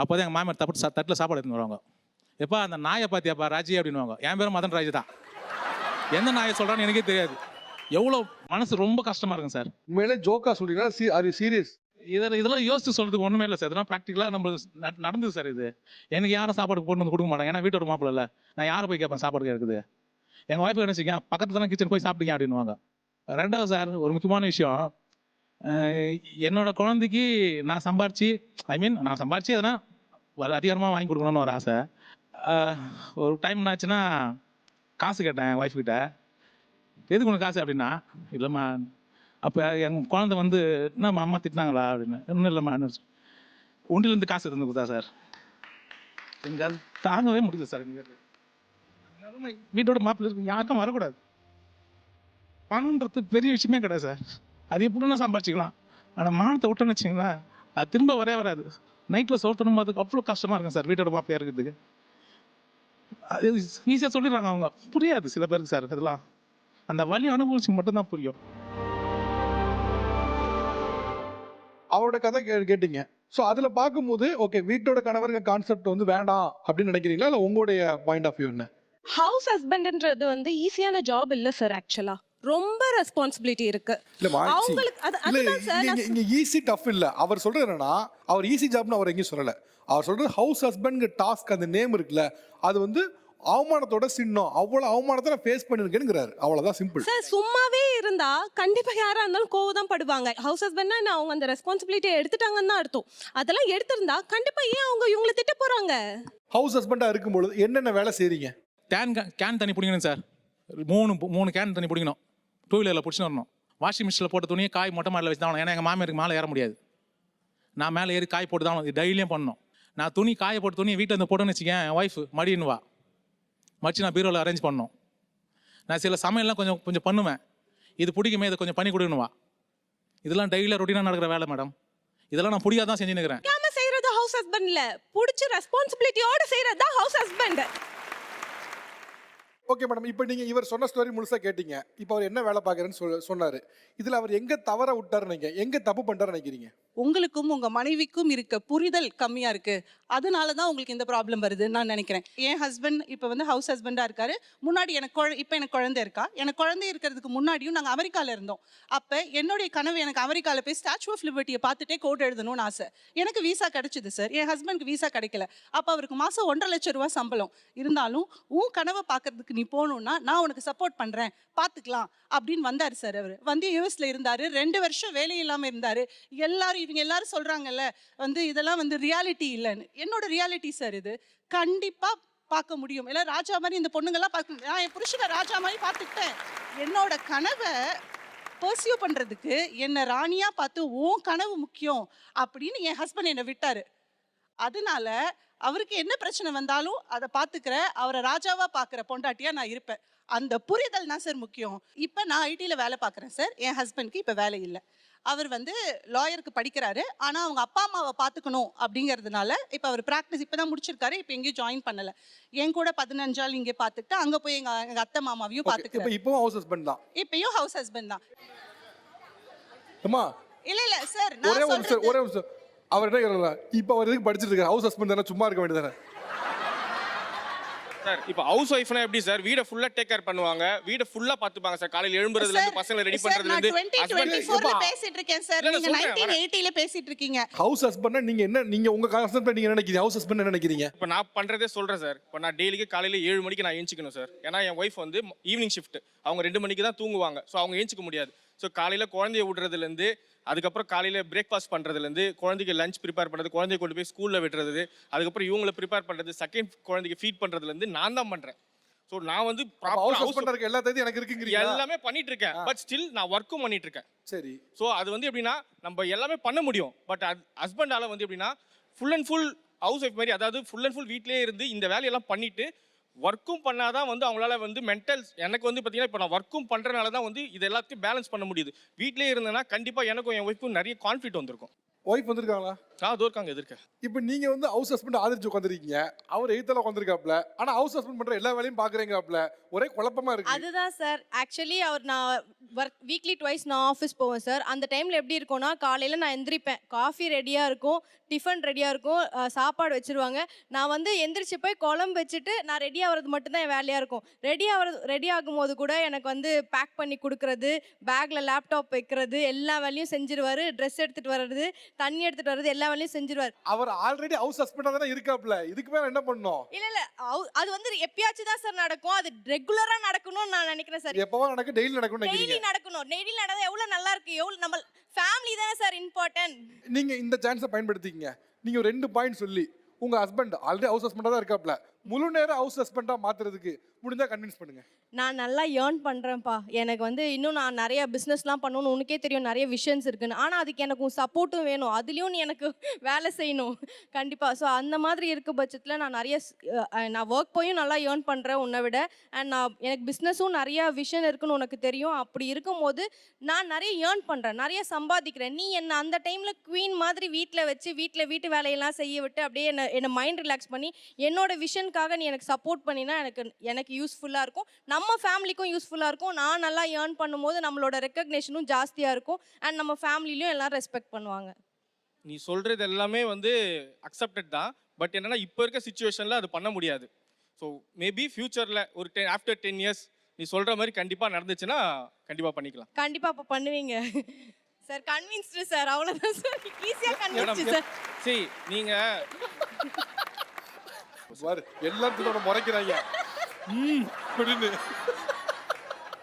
அப்போ தான் எங்கள் மாமியார் தட்டில் சாப்பாடு எடுத்துன்னு வருவாங்க. எப்போ அந்த நாயை பார்த்தியாப்பா ராஜி அப்படின்னுவாங்க. என் பேரும் மதன் ராஜ் தான். எந்த நாயை சொல்கிறான்னு எனக்கே தெரியாது. எவ்வளோ மனசு ரொம்ப கஷ்டமாக இருக்குங்க சார். உண்மையிலே ஜோக்கா சொல்றீங்களா? Are you serious? இதெல்லாம் யோசிச்சு சொல்றதுக்கு ஒன்றுமே இல்லை சார். இதெல்லாம் ப்ராக்டிக்கலாக நம்ம நடந்தது சார். இது எனக்கு யாரும் சாப்பாடு போட்டு வந்து கொடுக்க மாட்டாங்க. ஏன்னா வீட்டோட மாப்பிள்ள இல்லை. நான் யாரை போய் கேட்பேன் சாப்பாடு கேட்குது? எங்கள் ஒய்ஃபு என்ன வச்சுக்கேன், பக்கத்தில் தானே கிச்சன் போய் சாப்பிட்டீங்க அப்படின்வாங்க. ரெண்டாவது சார் ஒரு முக்கியமான விஷயம், என்னோட குழந்தைக்கு நான் சம்பாரிச்சு அதனால் அதிகாரமாக வாங்கி கொடுக்கணும்னு ஒரு ஆசை. ஒரு டைம் என்னாச்சுன்னா காசு கேட்டேன் என் ஒய்ஃப்கிட்ட. எதுக்கு உனக்கு காசு அப்படின்னா, இல்லைம்மா அப்போ எங்கள் குழந்தை வந்து என்னம்மா அம்மா திட்டினாங்களா அப்படின்னு. இன்னும் இல்லைம்மா உண்டிலேருந்து காசு இருந்து கொடுத்தா சார். எங்கள் அது தாங்கவே முடியுது சார். எங்கள் வீட்டோட மாப்பிள்ளை இருக்கு யாருக்கும் வரக்கூடாது. பணம்ன்றது பெரிய விஷயமே கிடையாது சார். அது எப்படின்னா சம்பாதிச்சிக்கலாம். ஆனால் மானத்தை விட்டோன்னு வச்சிங்களேன், அது திரும்ப வரவே வராது. நைட்டில் சோத்தணும் அதுக்கு அவ்வளோ கஷ்டமாக இருக்கும் சார் வீட்டோட மாப்பிளையா இருக்கிறதுக்கு. அது ஈஸியாக சொல்லிடுறாங்க அவங்க, புரியாது சில பேருக்கு சார். அதெல்லாம் அந்த வலி அனுபவிச்சு மட்டும்தான் புரியும். அவரோட கதை கேட்டீங்க. ஸோ அதில் பார்க்கும்போது ஓகே வீட்டோட கணவருங்க கான்செப்ட் வந்து வேண்டாம் அப்படின்னு நினைக்கிறீங்களா, இல்லை உங்களுடைய பாயிண்ட் ஆஃப் வியூ என்ன? ஹவுஸ் ஹஸ்பண்ட்ன்றது வந்து ஈஸியான ஜாப் இல்லை சார். ஆக்சுவலா ரொம்ப ரெஸ்பான்சிபிலிட்டி இருக்கு இல்ல அவங்களுக்கு. அதுதான் சார் நான் இங்க ஈஸி டஃப் இல்ல. அவர் சொல்றது என்னன்னா, அவர் ஈஸி ஜாப்னு அவர் எங்கேயும் சொல்லல. அவர் சொல்றது ஹவுஸ் ஹஸ்பண்ட் டாஸ்க், அந்த நேம் இருக்குல்ல, அது வந்து அவமானத்தோட சின்னம். அவ்வளவு அவமானத்தை நான் ஃபேஸ் பண்ணிருக்கேங்கிறாரு. அவ்வளவுதான், சிம்பிள். சார் சும்மாவே இருந்தா கண்டிப்பா யாரா இருந்தாலும் கோவம் தான் படுவாங்க. ஹவுஸ் ஹஸ்பண்ட்னா அவங்க அந்த ரெஸ்பான்சிபிலிட்டியை எடுத்துட்டாங்கன்னு தான் அர்த்தம். அதெல்லாம் எடுத்திருந்தா கண்டிப்பா ஏன் அவங்க இவங்களை திட்ட போறாங்க? ஹவுஸ் ஹஸ்பண்டா இருக்கும்போது என்னென்ன வேலை செய்றீங்க? கேன் தண்ணி பிடிக்கணும் சார். மூணு கேன் தண்ணி பிடிக்கணும். 2 வீலரில் பிடிச்சின்னு வரணும். வாஷிங் மிஷினில் போட்ட துணியை காய் மொட்டை மாடல வச்சு தான். ஏன்னா எங்கள் மாமியாருக்கு மேலே ஏற முடியாது. நான் மேலே ஏறி காய் போட்டு தான் டெய்லியும் பண்ணணும். நான் துணி காய போட்டு துணியை வீட்டில் வந்து போட்டோன்னு வச்சுக்கேன், என் ஒய்ஃப் மடின்னுவா. மடிச்சு நான் பீரோவில் அரேஞ்ச் பண்ணணும். நான் சில சமையல்லாம் கொஞ்சம் பண்ணுவேன். இது பிடிக்குமே, இதை கொஞ்சம் பண்ணி கொடுக்கணுவா. இதெல்லாம் டெய்லியாக ரொட்டீனாக நடக்கிற வேலை மேடம். இதெல்லாம் நான் பிடிக்காதான் செஞ்சுன்னு இருக்கிறேன். செய்யறது ஹவுஸ் ஹஸ்பண்ட் இல்ல, பிடிச்ச ரெஸ்பான்சிபிலிட்டியோட செய்யறது தான் ஹவுஸ் ஹஸ்பண்ட். ஓகே மேடம், இப்போ நீங்கள் இவர் சொன்ன ஸ்டோரி முழுசாக கேட்டீங்க. இப்போ அவர் என்ன வேலை பார்க்குறேன்னு சொன்னார். இதில் அவர் எங்கே தவற விட்டாரு நினைக்கிறீங்க, எங்கே தப்பு பண்ணுறாரு நினைக்கிறீங்க? உங்களுக்கும் உங்க மனைவிக்கும் இருக்க புரிதல் கம்மியா இருக்கு. அதனால தான் உங்களுக்கு இந்த ப்ராப்ளம் வருதுன்னு நான் நினைக்கிறேன். என் ஹஸ்பண்ட் இப்போ வந்து ஹவுஸ் ஹஸ்பண்டா இருக்காரு. முன்னாடி இப்போ எனக்கு குழந்தை இருக்கா. எனக்கு குழந்தை இருக்கிறதுக்கு முன்னாடியும் நாங்கள் அமெரிக்காவில் இருந்தோம். அப்போ என்னுடைய கனவு எனக்கு அமெரிக்காவில் போய் ஸ்டாச்சு ஆஃப் லிபர்ட்டியை பார்த்துட்டே கோட் எழுதணும்னு ஆசை. எனக்கு வீசா கிடைச்சிது சார். என் ஹஸ்பண்ட்க்கு வீசா கிடைக்கல. அப்போ அவருக்கு மாதம் 1.5 லட்சம் ரூபா சம்பளம். இருந்தாலும் உன் கனவை பார்க்கறதுக்கு நீ போகணுன்னா நான் உனக்கு சப்போர்ட் பண்ணுறேன், பார்த்துக்கலாம் அப்படின்னு வந்தார் சார். அவர் வந்து யூஎஸ்ல இருந்தார். 2 வருஷம் வேலை இல்லாமல் இருந்தார். இவங்க எல்லாரும் சொல்கிறாங்கல்ல வந்து இதெல்லாம் வந்து ரியாலிட்டி இல்லைன்னு. என்னோட ரியாலிட்டி சார் இது. கண்டிப்பாக பார்க்க முடியும். எல்லாம் ராஜா மாதிரி இந்த பொண்ணுங்கள்லாம் பார்க்க. நான் என் புருஷனை ராஜா மாதிரி பார்த்துக்கிட்டேன். என்னோட கனவை பர்சியூ பண்ணுறதுக்கு என்னை ராணியாக பார்த்து உன் கனவு முக்கியம் அப்படின்னு என் ஹஸ்பண்ட் என்னை விட்டார். அதனால அவருக்கு என்ன பிரச்சனை வந்தாலும் அதை பார்த்துக்கிற, அவரை ராஜாவாக பார்க்குற பொண்டாட்டியாக நான் இருப்பேன். அந்த புரிதல் தான் சார் முக்கியம். இப்போ நான் ஐடியில் வேலை பார்க்குறேன் சார். என் ஹஸ்பண்ட்க்கு இப்போ வேலை இல்லை. அவர் வந்து லாயருக்கு படிக்கிறாரு. ஆனால் அவங்க அப்பா அம்மாவை பார்த்துக்கணும் அப்படிங்கிறதுனால இப்போ அவர் ப்ராக்டிஸ் இப்போ தான் முடிச்சிருக்காரு. இப்போ எங்கேயும் ஜாயின் பண்ணலை. என் கூட 15 நாள் இங்கே பார்த்துக்கிட்டு அங்கே போய் எங்கள் அத்தை மாமாவையும் பார்த்துக்கிறேன். இப்போவும் ஹவுஸ் ஹஸ்பண்ட் தான். இப்பயும் ஹவுஸ் ஹஸ்பண்ட் தான். அம்மா இல்லை சார், ஒரே நிமிஷம். அவர் என்ன கேட்கலாம், இப்போ அவர் எதுக்கு படிச்சிட்டு இருக்காரு? ஹவுஸ் ஹஸ்பண்ட் தானே, சும்மா இருக்க வேண்டியதானே சார்? இப்போ ஹவுஸ் ஒய்ஃப்னா எப்படி சார்? வீடை ஃபுல்லா டேக் கேர் பண்ணுவாங்க, வீடை ஃபுல்லா பாத்துப்பாங்க சார். காலையில எழும்புறதுல இருந்து பசங்களை ரெடி பண்றதுல இருந்து. 2024ல பேசிட்டு இருக்கேன் சார். நீங்க 1980ல பேசிட்டு இருக்கீங்க. ஹவுஸ் ஹஸ்பண்ட் நீங்க உங்க கான்செப்ட் நீங்க என்ன நினைக்கிறீங்க? ஹவுஸ் ஹஸ்பண்ட் என்ன நினைக்கிறீங்க? இப்போ நான் பண்றதே சொல்றேன் சார். இப்போ நான் டெய்லிக்கு காலையில 7 மணிக்கு நான் எழுந்திக்கணும் சார். ஏன்னா என் ஒய்ஃப் வந்து ஈவினிங் ஷிஃப்ட். அவங்க 2 மணிக்கு தான் தூங்குவாங்க. ஸோ அவங்க எழுந்திக்க முடியாது. ஸோ காலையில குழந்தைய விடுறதுலேருந்து, அதுக்கப்புறம் காலையில் பிரேக்ஃபாஸ்ட் பண்ணுறதுலேருந்து, குழந்தைக்கு லஞ்ச் ப்ரிப்பேர் பண்ணுறது, குழந்தைய கொண்டு போய் ஸ்கூலில் விட்டுறது, அதுக்கப்புறம் இவங்களை ப்ரிப்பேர் பண்ணுறது, செகண்ட் குழந்தைக்கு ஃபீட் பண்ணுறதுலேருந்து நான் தான் பண்ணுறேன். ஸோ நான் வந்து எல்லா தேதி எனக்கு இருக்குங்கிறீங்க. எல்லாமே பண்ணிட்டு இருக்கேன். பட் ஸ்டில் நான் ஒர்க்கும் பண்ணிட்டு இருக்கேன். சரி. ஸோ அது வந்து எப்படின்னா நம்ம எல்லாமே பண்ண முடியும். பட் ஹஸ்பண்டால வந்து எப்படின்னா full and full house wife மாதிரி, அதாவது ஃபுல் அண்ட் ஃபுல் வீட்லேயே இருந்து இந்த வேலையெல்லாம் பண்ணிட்டு ஒர்க்கும் பண்ணாதான் வந்து அவங்களால வந்து மென்டல். எனக்கு வந்து பார்த்தீங்கன்னா இப்போ நான் ஒர்க்கும் பண்ணுறதுனால தான் வந்து இது எல்லாத்தையும் பேலன்ஸ் பண்ண முடியுது. வீட்டிலே இருந்தேன்னா கண்டிப்பாக எனக்கும் என் ஒய்ஃபும் நிறைய கான்ஃபிடென்ட் வந்திருக்கும். ஒய்ஃப் வந்திருக்காங்களா? அதோ இருக்காங்க எதிர்க்க. இப்போ நீங்க வந்து ஹவுஸ் ஹஸ்பண்ட் ஆதரிச்சு உட்காந்துருக்கீங்க. அவர் எய்த்தால உட்காந்துருக்காப்ல. ஆனா ஹவுஸ் ஹஸ்பண்ட் பண்ற எல்லா வேலையும் பாக்குறீங்களாப்ல. ஒரே குழப்பமா இருக்கு. அதுதான் சார். ஆக்சுவலி நான் வீக்லி ட்வைஸ் நான் ஆஃபீஸ் போவேன் சார். அந்த டைமில் எப்படி இருக்கும்னா, காலையில் நான் எந்திரிப்பேன், காஃபி ரெடியாக இருக்கும், டிஃபன் ரெடியாக இருக்கும், சாப்பாடு வச்சுருவாங்க. நான் வந்து எந்திரிச்சு போய் குழம்பு வச்சுட்டு நான் ரெடி ஆகிறது மட்டும்தான் என் வேலையாக இருக்கும். ரெடி ஆகும்போது கூட எனக்கு வந்து பேக் பண்ணி கொடுக்குறது, பேக்கில் லேப்டாப் வைக்கிறது, எல்லா வேலையும் செஞ்சிருவார். ட்ரெஸ் எடுத்துகிட்டு வர்றது, தண்ணி எடுத்துகிட்டு வர்றது, எல்லா வேலையும் செஞ்சிருவார். அவர் ஆல்ரெடி ஹவுஸ் ஹஸ்பண்டா தானே இருக்காப்ல. இதுக்கு மேல என்ன பண்ணணும்? இல்ல அது வந்து எப்பயாச்சும் தான் சார் நடக்கும். அது ரெகுலரா நடக்கணும்னு நான் நினைக்கிறேன் சார். எப்பவும் நடக்கும், டெய்லி நடக்கணும் நினைக்கிறீங்க? டெய்லி நடக்கணும். டெய்லி நடந்தா எவ்வளவு நல்லா இருக்கு. எவ்வளவு நம்ம ஃபேமிலி தானே சார் இம்பார்ட்டன்ட். நீங்க இந்த சான்ஸை பயன்படுத்திக்கங்க. நீங்க 2 பாயிண்ட் சொல்லி, உங்க ஹஸ்பண்ட் ஆல்ரெடி ஹவுஸ் ஹஸ்பண்டா தான் இருக்காப்ல, முழு நேரம் ஹவுஸ் ஹஸ்பண்டா மாத்துறதுக்கு முடிஞ்சா கன்வின்ஸ் பண்ணுங்க. நான் நல்லா ஏர்ன் பண்ணுறேன்ப்பா. எனக்கு வந்து இன்னும் நான் நிறைய பிஸ்னஸ்லாம் பண்ணணும்னு உனக்கே தெரியும், நிறைய விஷன்ஸ் இருக்குன்னு. ஆனால் அதுக்கு எனக்கு உன் சப்போர்ட்டும் வேணும். அதுலேயும் நீ எனக்கு வேலை செய்யணும் கண்டிப்பாக. ஸோ அந்த மாதிரி இருக்க பட்சத்தில் நான் நிறைய நான் ஒர்க் போயும் நல்லா ஏர்ன் பண்ணுறேன் உன்னை விட. அண்ட் நான் எனக்கு பிஸ்னஸும் நிறைய விஷன் இருக்குன்னு உனக்கு தெரியும். அப்படி இருக்கும்போது நான் நிறைய ஏர்ன் பண்ணுறேன், நிறைய சம்பாதிக்கிறேன். நீ என்னை அந்த டைமில் குவீன் மாதிரி வீட்டில் வச்சு வீட்டு வேலையெல்லாம் செய்ய விட்டு அப்படியே என்னை மைண்ட் ரிலாக்ஸ் பண்ணி என்னோட விஷனுக்காக நீ எனக்கு சப்போர்ட் பண்ணினா எனக்கு யூஸ்ஃபுல்லாக இருக்கும். நம்ம ஃபேமிலிக்கும் யூஸ்ஃபுல்லாக இருக்கும். நான் நல்லா ஏர்ன் பண்ணும்போது நம்மளோட ரெக்கக்னேஷனும் ஜாஸ்தியாக இருக்கும். அண்ட் நம்ம ஃபேமிலிலையும் எல்லாரும் ரெஸ்பெக்ட் பண்ணுவாங்க. நீ சொல்கிறது எல்லாமே வந்து அக்செப்டட் தான். பட் என்னன்னா இப்போ இருக்க சுச்சுவேஷனில் அது பண்ண முடியாது. ஸோ மேபி ஃப்யூச்சரில் ஒரு ஆஃப்டர் 10 years நீ சொல்கிற மாதிரி கண்டிப்பாக நடந்துச்சுன்னா கண்டிப்பாக பண்ணிக்கலாம். கண்டிப்பாக அப்போ பண்ணுவீங்க சார். கன்வின்ஸ்டு சார், அவ்வளோதான் சார். ஈஸியாக கன்வின்ஸ்டு சார். சரி நீங்கள் பாரு எல்லாத்துக்கும் முறைக்கிறாங்க. அப்படின்னு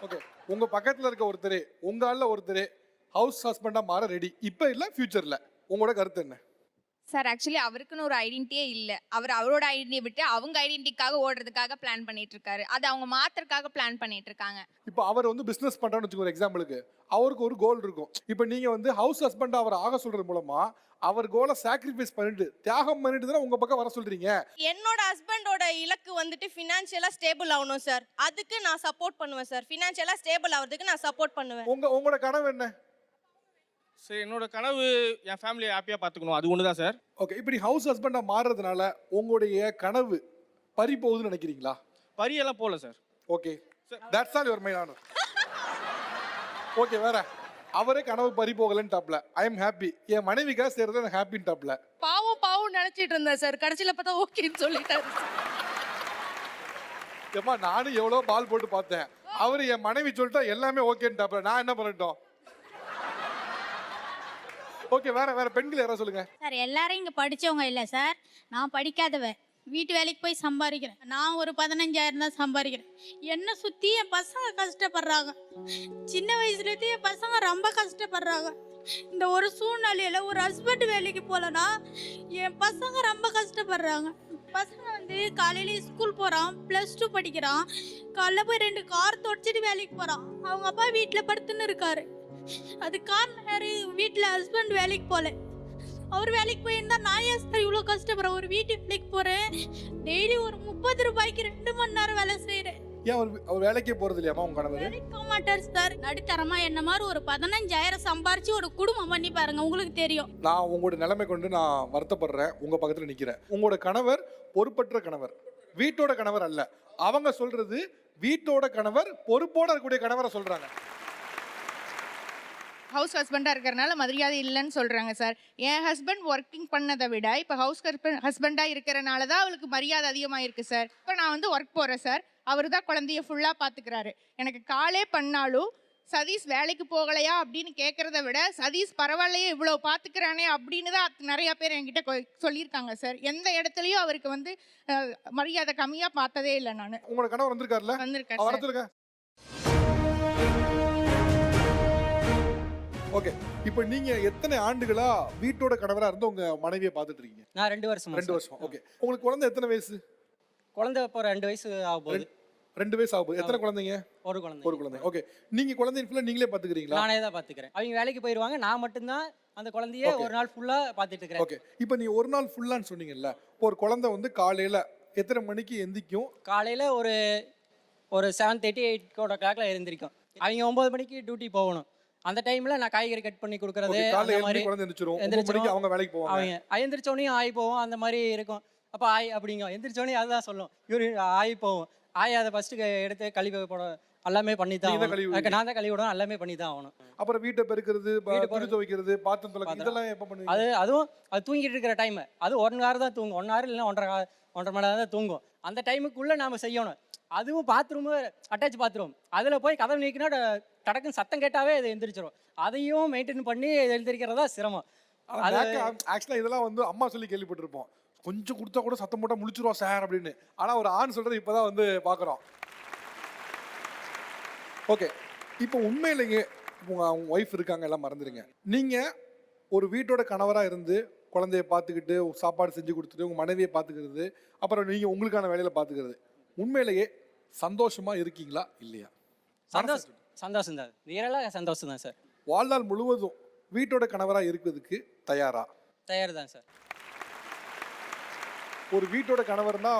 ஓகே, உங்க பக்கத்துல இருக்க ஒருத்தர், உங்க ஆள்ல ஒருத்தர் ஹவுஸ் ஹஸ்பண்டா மாற ரெடி, இப்போ இல்ல ஃபியூச்சர்ல, உங்களோட கருத்து என்ன? சார் ஆக்சுவலி அவருக்குன்னு ஒரு ஐடென்டிட்டியே இல்லை. அவரோட ஐடென்டிட்டியை விட்டு அவங்க ஐடென்டிட்டிக்காக ஓடுறதுக்காக பிளான் பண்ணிட்டு இருக்காரு. அது அவங்க மாத்துறதுக்காக பிளான் பண்ணிட்டு இருக்காங்க. இப்போ அவர் வந்து பிசினஸ் பண்றான்னு வச்சுக்கோங்க எக்ஸாம்பிளுக்கு, அவருக்கு ஒரு கோல் இருக்கும். இப்போ நீங்க வந்து ஹவுஸ் ஹஸ்பண்டா அவர் ஆக சொல்றது மூலமா அவர் கோலை சாக்ரிஃபைஸ் பண்ணிட்டு தியாகம் பண்ணிட்டு தான் உங்க பக்கம் வர சொல்றீங்க. என்னோட ஹஸ்பண்டோட இலக்கு வந்துட்டு ஃபினான்ஷியலாக ஸ்டேபிள் ஆகணும் சார். அதுக்கு நான் சப்போர்ட் பண்ணுவேன் சார். ஃபினான்ஷியலாக ஸ்டேபிள் ஆகிறதுக்கு நான் சப்போர்ட் பண்ணுவேன். உங்களோட கனவு என்ன? சரி, என்னோட கனவு என் ஃபேமிலியை ஹாப்பியாக பார்த்துக்கணும், அது ஒன்று தான் சார். ஓகே, இப்படி ஹவுஸ் ஹஸ்பண்டா மாறுறதுனால உங்களுடைய கனவு பறி போகுதுன்னு நினைக்கிறீங்களா? பரியெல்லாம் போகல sir. Okay, that's all your mind honour. Okay, வேற அவரே கனவு பறி போகலன்னு டாப்ல ஐ எம் ஹாப்பி, என் மனைவிக்காக செய்யறது எனக்கு ஹாப்பின்னு டாப்ல. பாவம் நினைச்சிட்டு இருந்தேன் சார். கடைசியில் பார்த்தா ஓகேன்னு சொல்லிட்டாரு. ஏமா நானும் எவ்வளோ பால் போட்டு பார்த்தேன், அவரு என் மனைவி சொல்லிட்டா எல்லாமே ஓகேன்னு டாப்ல, நான் என்ன பண்ணட்டும்? ஓகே, வேற பெண்கள் யாராவது சொல்லுங்க சார். எல்லாரும் இங்கே படித்தவங்க இல்லை சார். நான் படிக்காதவன், வீட்டு வேலைக்கு போய் சம்பாதிக்கிறேன். நான் ஒரு 15,000 தான் சம்பாதிக்கிறேன். என்னை சுற்றி என் பசங்க கஷ்டப்படுறாங்க. சின்ன வயசுலேருந்து என் பசங்க ரொம்ப கஷ்டப்படுறாங்க. இந்த ஒரு சூழ்நிலையில் ஒரு ஹஸ்பண்ட் வேலைக்கு போகலன்னா என் பசங்க ரொம்ப கஷ்டப்படுறாங்க. பசங்க வந்து காலையில் ஸ்கூல் போகிறான், +2 படிக்கிறான். காலைல போய் 2 கார் தொடச்சிட்டு வேலைக்கு போகிறான். அவங்க அப்பா வீட்டில் படுத்துன்னு இருக்காரு. அது காரணம் யாரு? வீட்டில் ஹஸ்பண்ட் வேலைக்கு போகல. அவர் வேலைக்கு போயிருந்தா நான் ஏன் சார் இவ்வளோ கஷ்டப்படுறேன்? ஒரு வீட்டு வேலைக்கு போகிறேன், டெய்லி ஒரு 30 ரூபாய்க்கு 2 மணி நேரம் வேலை செய்கிறேன். ஏன் அவர் வேலைக்கே போறது இல்லையாமா உங்க கணவர்? வேலைக்கு போக மாட்டார் சார். நடுத்தரமா என்ன மாதிரி ஒரு 15,000 சம்பாரிச்சு ஒரு குடும்பம் பண்ணி பாருங்க, உங்களுக்கு தெரியும். நான் உங்களோட நிலைமை கொண்டு நான் வருத்தப்படுறேன். உங்க பக்கத்துல நிக்கிறேன். உங்களோட கணவர் பொறுப்பற்ற கணவர், வீட்டோட கணவர் அல்ல. அவங்க சொல்றது வீட்டோட கணவர், பொறுப்போட இருக்கக்கூடிய கணவரை சொல்றாங்க. ஹவுஸ் ஹஸ்பண்டாக இருக்கிறனால மரியாதை இல்லைன்னு சொல்கிறாங்க சார். என் ஹஸ்பண்ட் ஒர்க்கிங் பண்ணதை விட இப்போ ஹவுஸ் ஹஸ்பண்டாக இருக்கிறனால தான் அவளுக்கு மரியாதை அதிகமாக இருக்குது சார். இப்போ நான் வந்து ஒர்க் போகிறேன் சார். அவர் தான் குழந்தைய ஃபுல்லாக பார்த்துக்கிறாரு. எனக்கு காலே பண்ணாலும் சதீஷ் வேலைக்கு போகலையா அப்படின்னு கேட்குறத விட சதீஷ் பரவாயில்லையே இவ்வளோ பார்த்துக்கிறானே அப்படின்னு தான் நிறையா பேர் என்கிட்ட சொல்லியிருக்காங்க சார். எந்த இடத்துலையும் அவருக்கு வந்து மரியாதை கம்மியாக பார்த்ததே இல்லை. நான் உங்களோட கணவர் வந்திருக்காருல்ல? வந்திருக்கேன். ஓகே, இப்போ நீங்க எத்தனை ஆண்டுகளா வீட்டோட கணவரா இருந்து உங்க மனைவியை பார்த்துட்டு இருக்கீங்க? நான் 2 வருஷம். 2 வருஷம். ஓகே, உங்களுக்கு குழந்தை எத்தனை வயசு? குழந்தை இப்போ 2 வயசு ஆக போகுது. 2 வயசு ஆக போகுது. எத்தனை குழந்தைங்க? ஒரு குழந்தை. ஒரு குழந்தை. ஓகே, நீங்க குழந்தைய ஃபுல்லா நீங்களே பாத்துக்கிறீங்களா? நானே தான் பார்த்துக்கிறேன். அவங்க வேலைக்கு போயிடுவாங்க, நான் மட்டும்தான் அந்த குழந்தைய ஒரு நாள் ஃபுல்லாக பார்த்துட்டு இருக்கிறேன். ஓகே, இப்போ நீ ஒரு நாள் ஃபுல்லான்னு சொன்னீங்கல்ல, ஒரு குழந்தை வந்து காலையில எத்தனை மணிக்கு எந்திக்கும்? காலையில் ஒரு 7:30 8 எழுந்திரிக்கும். அவங்க 9 மணிக்கு டியூட்டி போகணும். அந்த டைமில் நான் காய்கறி கட் பண்ணி கொடுக்குறது, காலையில 7 மணிக்கு குழந்தை எந்திரிச்சிரும், அவங்க வேலைக்கு போவாங்க. அவங்க எந்திரிச்சோடனே ஆய் போவோம், அந்த மாதிரி இருக்கும். அப்போ ஆய் அப்படிங்க எந்திரிச்சோடனே அதுதான் சொல்லும், இவரு ஆய் போவோம். ஆய் அதை ஃபஸ்ட்டு எடுத்து கழுவி போட எல்லாமே பண்ணி தான் நான் தான் கழுவி விடணும், எல்லாமே பண்ணி தான் ஆகணும். அப்புறம் வீட்டை பெருக்கிறது, துணி துவைக்கிறது, பாத்திரம் துவைக்கிறது, இதெல்லாம் எப்போ பண்ணுவீங்க? அதுவும் அது தூங்கிட்டு இருக்கிற டைம், அது 1 hour தான் தூங்கும். 1 hour இல்லைன்னா 1.5 மணி நேரம் தான் தூங்கும். அந்த டைமுக்குள்ளே நாம் செய்யணும். அதுவும் பாத்ரூமு அட்டாச் பாத்ரூம், அதில் போய் கதவு நீக்கினா டடக்குன்னு சத்தம் கேட்டாவே அது எந்திரிச்சிடும். அதையும் மெயின்டைன் பண்ணி எழுந்திரிக்கிறதா சிரமம். ஆக்சுவலாக இதெல்லாம் வந்து அம்மா சொல்லி கேள்விப்பட்டிருப்போம், கொஞ்சம் கொடுத்தா கூட சத்தம் போட்டால் முழிச்சிருவோம் சார் அப்படின்னு. ஆனால் ஒரு ஆண் சொல்கிறது இப்போ தான் வந்து பார்க்குறோம். ஓகே, இப்போ உண்மையிலேங்க அவங்க ஒய்ஃப் இருக்காங்க, எல்லாம் மறந்துடுங்க. நீங்கள் ஒரு வீட்டோட கணவராக இருந்து குழந்தைய பார்த்துக்கிட்டு சாப்பாடு செஞ்சு கொடுத்துட்டு உங்கள் மனைவியை பார்த்துக்கிறது, அப்புறம் நீங்கள் உங்களுக்கான வேலையில் பார்த்துக்கிறது, உண்மையிலேயே சந்தோஷமாக இருக்கீங்களா இல்லையா? சந்தோஷம் தான், ரியலாக சந்தோஷம் தான் சார். வாழ்நாள் முழுவதும் வீட்டோட கணவராக இருக்கிறதுக்கு தயாரா? தயார் தான் சார். ஒரு வீட்டோட கணவர்னா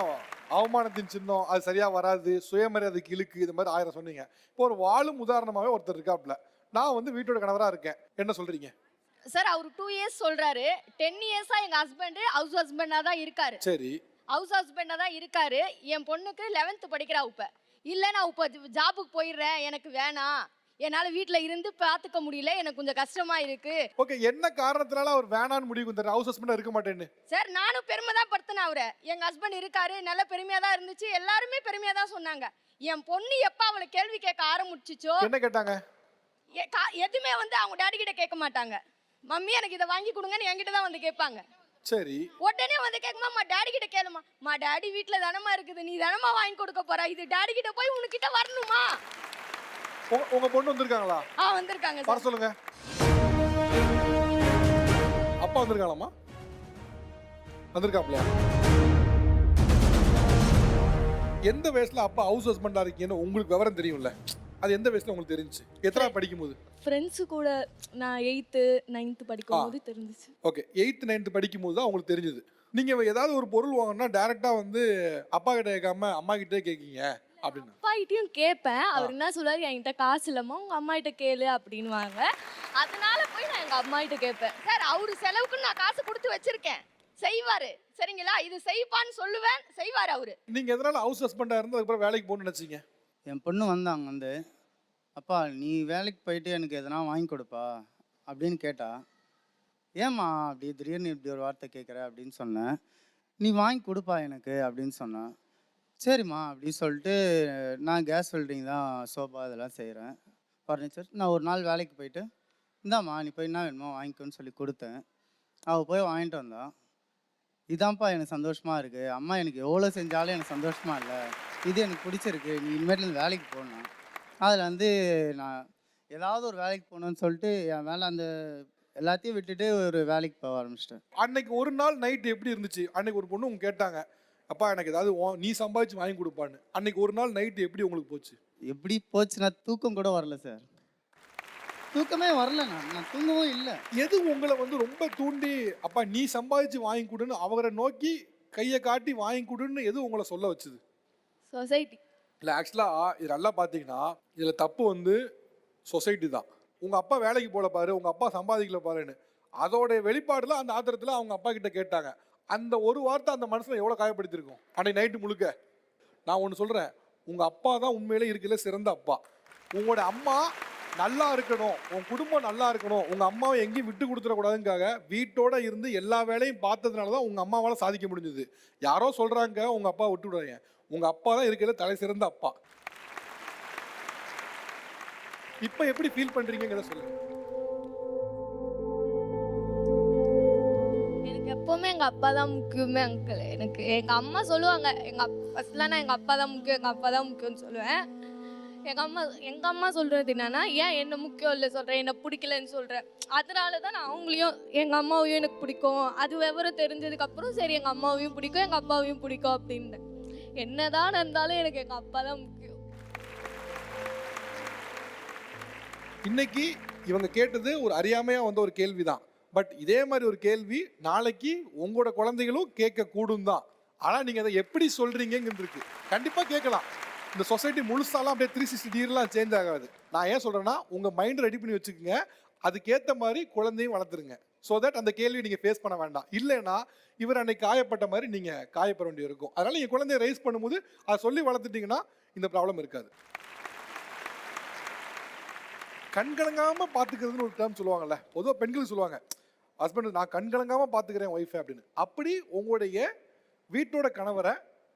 அவமானத்தின் சின்னம், அது சரியா வராது, சுயமரியாதைக்கு இழுக்கு, இது மாதிரி 1000 சொன்னீங்க. இப்போ ஒரு வாழும் உதாரணமாவே ஒருத்தர் இருக்காப்ல, நான் வந்து வீட்டோட கணவரா இருக்கேன், என்ன சொல்றீங்க? சார் அவர் 2 இயர்ஸ் சொல்றாரு, 10 இயர்ஸா எங்க ஹஸ்பண்ட் ஹவுஸ் ஹஸ்பண்டா தான் இருக்காரு. சரி, ஹவுஸ் ஹஸ்பண்டா தான் இருக்காரு. என் பொண்ணுக்கு 11th படிக்கிறா. இப்ப இல்ல நான் இப்ப ஜாபுக்கு போயிடுறேன், எனக்கு வேணாம், என்னால வீட்ல இருந்து பாத்துக்க முடியல, எனக்கு கொஞ்சம் கஷ்டமா இருக்கு. ஓகே, என்ன காரணத்தினால அவர் வேணான்னு முடிவு கொடுத்தாரு, ஹவுஸ் ஹஸ்பண்டா இருக்க மாட்டேன்னு? சார் நானும் பெருமை தான் படுத்தினேன் அவரை. எங்க ஹஸ்பண்ட் இருக்காரு, நல்ல பெருமையா தான் இருந்துச்சு, எல்லாருமே பெருமையா தான் சொன்னாங்க. என் பொண்ணு எப்ப அவளை கேள்வி கேட்க ஆரம்பிச்சுச்சோ, என்ன கேட்டாங்க? எதுவுமே வந்து அவங்க டாடி கிட்ட கேட்க மாட்டாங்க. மம்மி எனக்கு இதை வாங்கி கொடுங்கன்னு என்கிட்ட தான் வந்து கேட்பாங்க. சரி, உடனே வந்து கேட்குமா டாடி கிட்ட கேளுமா, டாடி வீட்ல தானமா இருக்குது, நீ தானமா வாங்கி கொடுக்க போற, இது டாடி கிட்ட போய் உனக்கிட்ட வரணுமா? உங்க பொண்ணு வந்திருக்காங்களா? வந்திருக்காங்க வர சொல்லுங்க. அப்பா வந்திருக்காங்களாமா? வந்திருக்காப்லையா? எந்த வயசுல அப்பா ஹவுஸ் ஹஸ்பண்டா இருக்கீங்கன்னு உங்களுக்கு விவரம் தெரியும்ல, அது எந்த வயசுல உங்களுக்கு தெரிஞ்சுச்சு? எத்தனை படிக்கும்போது? ஃப்ரெண்ட்ஸு கூட நான் 8th 9th படிக்கும்போது தெரிஞ்சிச்சு. ஓகே, 8th 9th படிக்கும்போது தான் உங்களுக்கு தெரிஞ்சது. நீங்க ஏதாவது ஒரு பொருள் வாங்கணும்னா டைரக்டா வந்து அப்பா கிட்ட கேட்காம அம்மா கிட்டே கேட்கீங்க அப்படின்னு? அப்பாகிட்டையும் கேட்பேன், அவர் என்ன சொல்றாரு, என்கிட்ட காசு இல்லம்மா உங்க அம்மா கிட்ட கேளு அப்படின்வாங்க. அதனால போய் நான் எங்க அம்மா கிட்ட கேட்பேன். சார் அவரு செலவுக்கு நான் காசு கொடுத்து வச்சிருக்கேன், செய்வாரு, சரிங்களா, இது செய்ப்பான்னு சொல்லுவேன், செய்வாரு அவரு. நீங்க எதனால ஹவுஸ் ஹஸ்பண்டா இருந்து அதுக்கப்புறம் வேலைக்கு போகணும்னு நினைச்சீங்க? என் பொண்ணு வந்தாங்க வந்து, அப்பா நீ வேலைக்கு போயிட்டு எனக்கு எதனா வாங்கி கொடுப்பா அப்படின்னு கேட்டா, ஏம்மா அப்படி திடீர்னு இப்படி ஒரு வார்த்தை கேட்குற அப்படின்னு சொன்னேன். நீ வாங்கி கொடுப்பா எனக்கு அப்படின்னு சொன்னேன். சரிம்மா அப்படின்னு சொல்லிட்டு நான் கேஸ் வெல்டிங் தான், சோஃபா இதெல்லாம் செய்கிறேன், ஃபர்னிச்சர். நான் ஒரு நாள் வேலைக்கு போயிட்டு, இந்தாம்மா நீ போய் என்ன வேணுமோ வாங்கிக்கோன்னு சொல்லி கொடுத்தேன். அவள் போய் வாங்கிட்டு வந்தா. இதான்ப்பா எனக்கு சந்தோஷமாக இருக்குது, அம்மா எனக்கு எவ்வளோ செஞ்சாலும் எனக்கு சந்தோஷமாக இல்லை, இது எனக்கு பிடிச்சிருக்கு, நீ இனிமேட்லேருந்து வேலைக்கு போகணும். அதில் வந்து நான் ஏதாவது ஒரு வேலைக்கு போகணுன்னு சொல்லிட்டு என் வேலை அந்த எல்லாத்தையும் விட்டுட்டு ஒரு வேலைக்கு போக ஆரம்பிச்சிட்டேன். அன்னைக்கு ஒரு நாள் நைட் எப்படி இருந்துச்சு? அன்னைக்கு ஒரு பொண்ணு உங்க கேட்டாங்க, அப்பா எனக்கு ஏதாவது நீ சம்பாதிச்சு வாங்கி கொடுப்பான்னு. அன்னைக்கு ஒரு நாள் நைட்டு எப்படி உங்களுக்கு போச்சு? எப்படி போச்சுன்னா தூக்கம் கூட வரல சார், தூக்கமே வரல, நான் தூங்கவும் இல்லை. எது உங்களை வந்து ரொம்ப தூண்டி அப்பா நீ சம்பாதிச்சு வாங்கி கொடுன்னு அவரை நோக்கி கையை காட்டி வாங்கி கொடுன்னு எது உங்களை சொல்ல வச்சுது? சொசைட்டி. இல்லை, ஆக்சுவலாக இது நல்லா பார்த்தீங்கன்னா இதில் தப்பு வந்து சொசைட்டி தான். உங்கள் அப்பா வேலைக்கு போல பாரு, உங்கள் அப்பா சம்பாதிக்கல பாருன்னு அதோடைய வெளிப்பாடில் அந்த ஆத்திரத்தில் அவங்க அப்பா கிட்ட கேட்டாங்க. அந்த ஒரு வார்த்தை அந்த மனசில் எவ்வளோ காயப்படுத்திருக்கும் அன்னைக்கு நைட்டு முழுக்க. நான் ஒன்று சொல்கிறேன், உங்கள் அப்பா தான் உண்மையிலே இருக்கல சிறந்த அப்பா. உங்களோட அம்மா நல்லா இருக்கணும், உன் குடும்பம் நல்லா இருக்கணும், உங்கள் அம்மாவை எங்கேயும் விட்டு கொடுத்துடக்கூடாதுங்காக வீட்டோட இருந்து எல்லா வேலையும் பார்த்ததுனால தான் உங்கள் அம்மாவால் சாதிக்க முடிஞ்சது. யாரோ சொல்கிறாங்க உங்கள் அப்பா விட்டு விடாதீங்க, உங்கள் அப்பா தான் இருக்கல தலை சிறந்த அப்பா. இப்போ எப்படி ஃபீல் பண்ணுறீங்கிறத சொல்லுங்க. எனக்கு எப்பவுமே எங்க அப்பா தான் முக்கியமே அங்கிள். எனக்கு எங்க அம்மா சொல்லுவாங்க, ஃபர்ஸ்ட்லாம் நான் எங்க அப்பா தான் முக்கியம், எங்க அப்பா தான் முக்கியம்னு சொல்லுவேன். எங்க அம்மா சொல்றது என்னன்னா, ஏன் என்ன முக்கியம் இல்லை சொல்றேன், என்ன பிடிக்கலன்னு சொல்றேன். அதனால தான் நான் அவங்களையும் எங்க அம்மாவையும் எனக்கு பிடிக்கும். அது விவரம் தெரிஞ்சதுக்கு அப்புறம் சரி எங்க அம்மாவையும் பிடிக்கும் எங்க அப்பாவையும் பிடிக்கும் அப்படின்னு. என்னதான் இருந்தாலும் எனக்கு எங்க அப்பா தான் முக்கியம். இன்னைக்கு இவங்க கேட்டது ஒரு அறியாமையா வந்த ஒரு கேள்விதான். பட் இதே மாதிரி ஒரு கேள்வி நாளைக்கு உங்களோட குழந்தைகளும் கேட்க கூடும் தான். ஆனா நீங்க அதை எப்படி சொல்றீங்கிறது இருக்கு. கண்டிப்பா கேட்கலாம். இந்த சொசைட்டி முழுசாலாம் அப்படியே 360 டிகிரிலாம் சேஞ்ச் ஆகாது. நான் ஏன் சொல்றேன்னா உங்க மைண்ட் ரெடி பண்ணி வச்சுக்கோங்க, அதுக்கேற்ற மாதிரி குழந்தையும் வளர்த்துருங்க. ஸோ தட் அந்த கேள்வி நீங்க ஃபேஸ் பண்ண வேண்டாம். இல்லைன்னா இவர் அன்னைக்கு காயப்பட்ட மாதிரி நீங்க காயப்பட வேண்டி இருக்கும். அதனால நீங்க குழந்தைய ரைஸ் பண்ணும்போது அதை சொல்லி வளர்த்துட்டீங்கன்னா இந்த ப்ராப்ளம் இருக்காது. கண்கலங்காம பாத்துக்கிறதுன்னு ஒரு டேர்ம் சொல்லுவாங்கல்ல, பொதுவாக பெண்கள் சொல்லுவாங்க, ஹஸ்பண்ட் நான் கண்கலங்காம பாத்துக்கிறேன் ஒய்ஃபை அப்படின்னு. அப்படி உங்களுடைய வீட்டோட கணவரை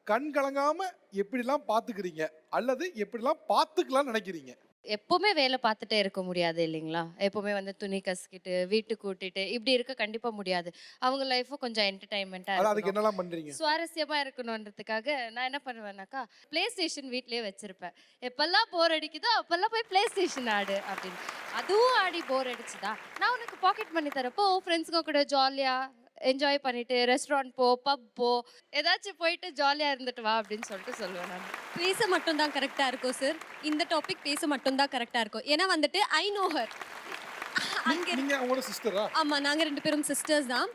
கண்கலங்காம எப்படிலாம் பாத்துக்கிறீங்க அல்லது எப்படிலாம் பாத்துக்கலாம்னு நினைக்கிறீங்க? எப்பவுமே வேலை பார்த்துட்டே இருக்க முடியாது இல்லைங்களா? எப்பவுமே வந்து துணி கசிக்கிட்டு வீட்டு கூட்டிட்டு இப்படி இருக்க கண்டிப்பா முடியாது. அவங்க லைஃபும் கொஞ்சம் என்டர்டைன்மெண்ட்டா அதுக்கு இருக்கணும், என்னெல்லாம் பண்றீங்க? சுவாரஸ்யமா இருக்கணுன்றதுக்காக நான் என்ன பண்ணுவேன்னாக்கா, பிளே ஸ்டேஷன் வீட்லயே வச்சிருப்பேன். எப்பெல்லாம் போர் அடிக்குதோ அப்பெல்லாம் போய் பிளே ஸ்டேஷன் ஆடு அப்படின்னு. அதுவும் ஆடி போர் அடிச்சுதா, நான் உனக்கு பாக்கெட் பண்ணி தரப்போ ஃப்ரெண்ட்ஸுங்க கூட ஜாலியா என்ஜாய் பண்ணிட்டு ரெஸ்டாரண்ட் போ, பப் போ, ஏதாச்சும் போயிட்டு ஜாலியாக இருந்துட்டு வா அப்படின்னு சொல்லிட்டு சொல்லுவேன் நான். பேச மட்டும் தான் கரெக்டாக இருக்கும் சார். இந்த டாபிக் பேச மட்டும் தான் கரெக்டாக இருக்கும். ஏன்னா வந்துட்டு ஐ நோ ஹர். நீங்க அவங்களோட சிஸ்டரா? ஆமாம், நாங்கள் 2 பேரும் சிஸ்டர்ஸ் தான்.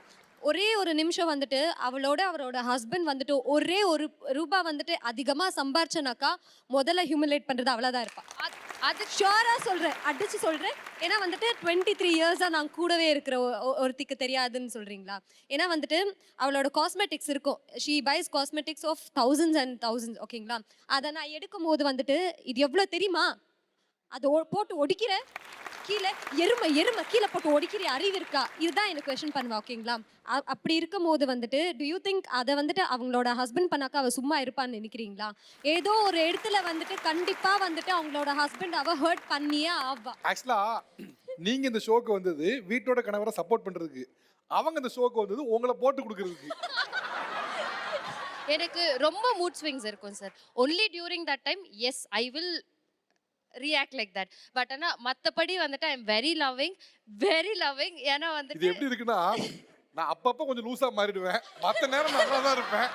ஒரே ஒரு நிமிஷம் வந்துட்டு அவரோட ஹஸ்பண்ட் வந்துட்டு ஒரே ஒரு ரூபா வந்துட்டு அதிகமாக சம்பாரிச்சனாக்கா முதல்ல ஹியூமிலேட் பண்ணுறது அவ்வளோதான் இருப்பாள். அது ஷுவராக சொல்கிறேன், அடிச்சு சொல்கிறேன். ஏன்னா வந்துட்டு 23 இயர்ஸாக நான் கூடவே இருக்கிற ஒருத்திக்கு தெரியாதுன்னு சொல்கிறீங்களா? ஏன்னா வந்துட்டு அவளோட காஸ்மெட்டிக்ஸ் இருக்கும். She buys cosmetics of thousands and thousands, ஓகேங்களா? அதை நான் எடுக்கும் போது வந்துட்டு இது எவ்வளோ தெரியுமா, அதை போட்டு ஒடிக்கிற கீழே எருமை கீழே போட்டு ஒடிக்கிற அறிவு இருக்கா, இதுதான் எனக்கு கொஸ்டின் பண்ணுவா, ஓகேங்களா? அப்படி இருக்கும் போது வந்துட்டு டு யூ திங்க் அதை வந்துட்டு அவங்களோட ஹஸ்பண்ட் பண்ணாக்கா அவள் சும்மா இருப்பான்னு நினைக்கிறீங்களா? ஏதோ ஒரு இடத்துல வந்துட்டு கண்டிப்பாக வந்துட்டு அவங்களோட ஹஸ்பண்ட் அவள் ஹர்ட் பண்ணியே ஆவா. ஆக்சுவலாக நீங்கள் இந்த ஷோக்கு வந்தது வீட்டோட கணவரை சப்போர்ட் பண்ணுறதுக்கு, அவங்க இந்த ஷோக்கு வந்தது உங்களை போட்டு கொடுக்கறதுக்கு. எனக்கு ரொம்ப மூட் ஸ்விங்ஸ் இருக்கும் sir. Only during that time yes I will react like that. But ஆனால் மற்றபடி வந்துட்டு ஐ எம் வெரி லவ்விங். ஏன்னா இது வந்துட்டு எப்படி இருக்குன்னா, நான் அப்பப்போ கொஞ்சம் லூஸாக மாறிடுவேன், மற்ற நேரம் நல்லா தான் இருப்பேன்.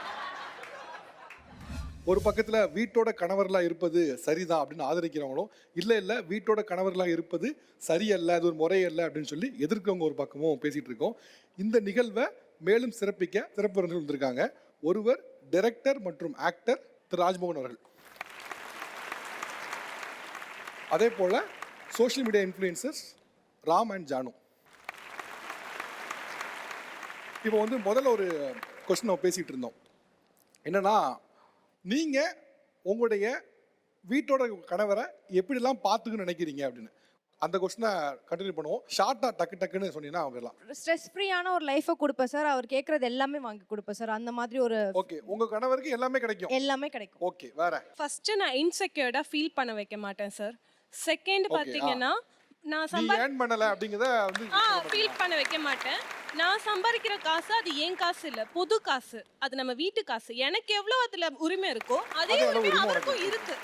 ஒரு பக்கத்தில் வீட்டோட கணவர்களாக இருப்பது சரிதான் அப்படின்னு ஆதரிக்கிறவங்களும், இல்லை வீட்டோட கணவர்களாக இருப்பது சரியல்ல, அது ஒரு முறையல்ல அப்படின்னு சொல்லி எதிர்க்கவங்க ஒரு பக்கமும் பேசிகிட்டு இருக்கோம். இந்த நிகழ்வை மேலும் சிறப்பிக்க சிறப்பு விருந்தினர் வந்திருக்காங்க. ஒருவர் டைரக்டர் மற்றும் ஆக்டர் திரு ராஜ்மோகன் அவர்கள். அதே போல் social media influencers Ram and Janu. இப்போ வந்து முதல்ல ஒரு கொஸ்டின் நம்ம பேசிகிட்டு இருந்தோம். என்னென்னா, நீங்கள் உங்களுடைய வீட்டோட கணவரை எப்படிலாம் பார்த்துக்குன்னு நினைக்கிறீங்க அப்படின்னு. அந்த கொஸ்டினை கண்டினியூ பண்ணுவோம். ஷார்ட்டாக டக்குன்னு சொன்னீங்கன்னா அவங்கலாம். ஸ்ட்ரெஸ் ஃப்ரீயான ஒரு லைஃபை கொடுப்பேன் சார். அவர் கேட்குறது எல்லாமே வாங்கி கொடுப்பேன் சார். அந்த மாதிரி ஒரு ஓகே, உங்கள் கணவருக்கு எல்லாமே கிடைக்கும். எல்லாமே கிடைக்கும். ஓகே, வேற? ஃபர்ஸ்ட் நான் இன்செக்யூர்டாக ஃபீல் பண்ண வைக்க மாட்டேன் சார். செகண்ட் பார்த்தீங்கன்னா நான் நீ ஏர்ன் பண்ணல அப்படிங்கறத வந்து ஃபீல் பண்ண வைக்க மாட்டேன். நான் சம்பாதிக்கிற காசு அது என் காசு இல்லை, பொது காசு. அது நம்ம வீட்டு காசு. எனக்கு எவ்வளோ அதில் உரிமை இருக்கோ அதே உரிமை அவருக்கும் இருக்கு.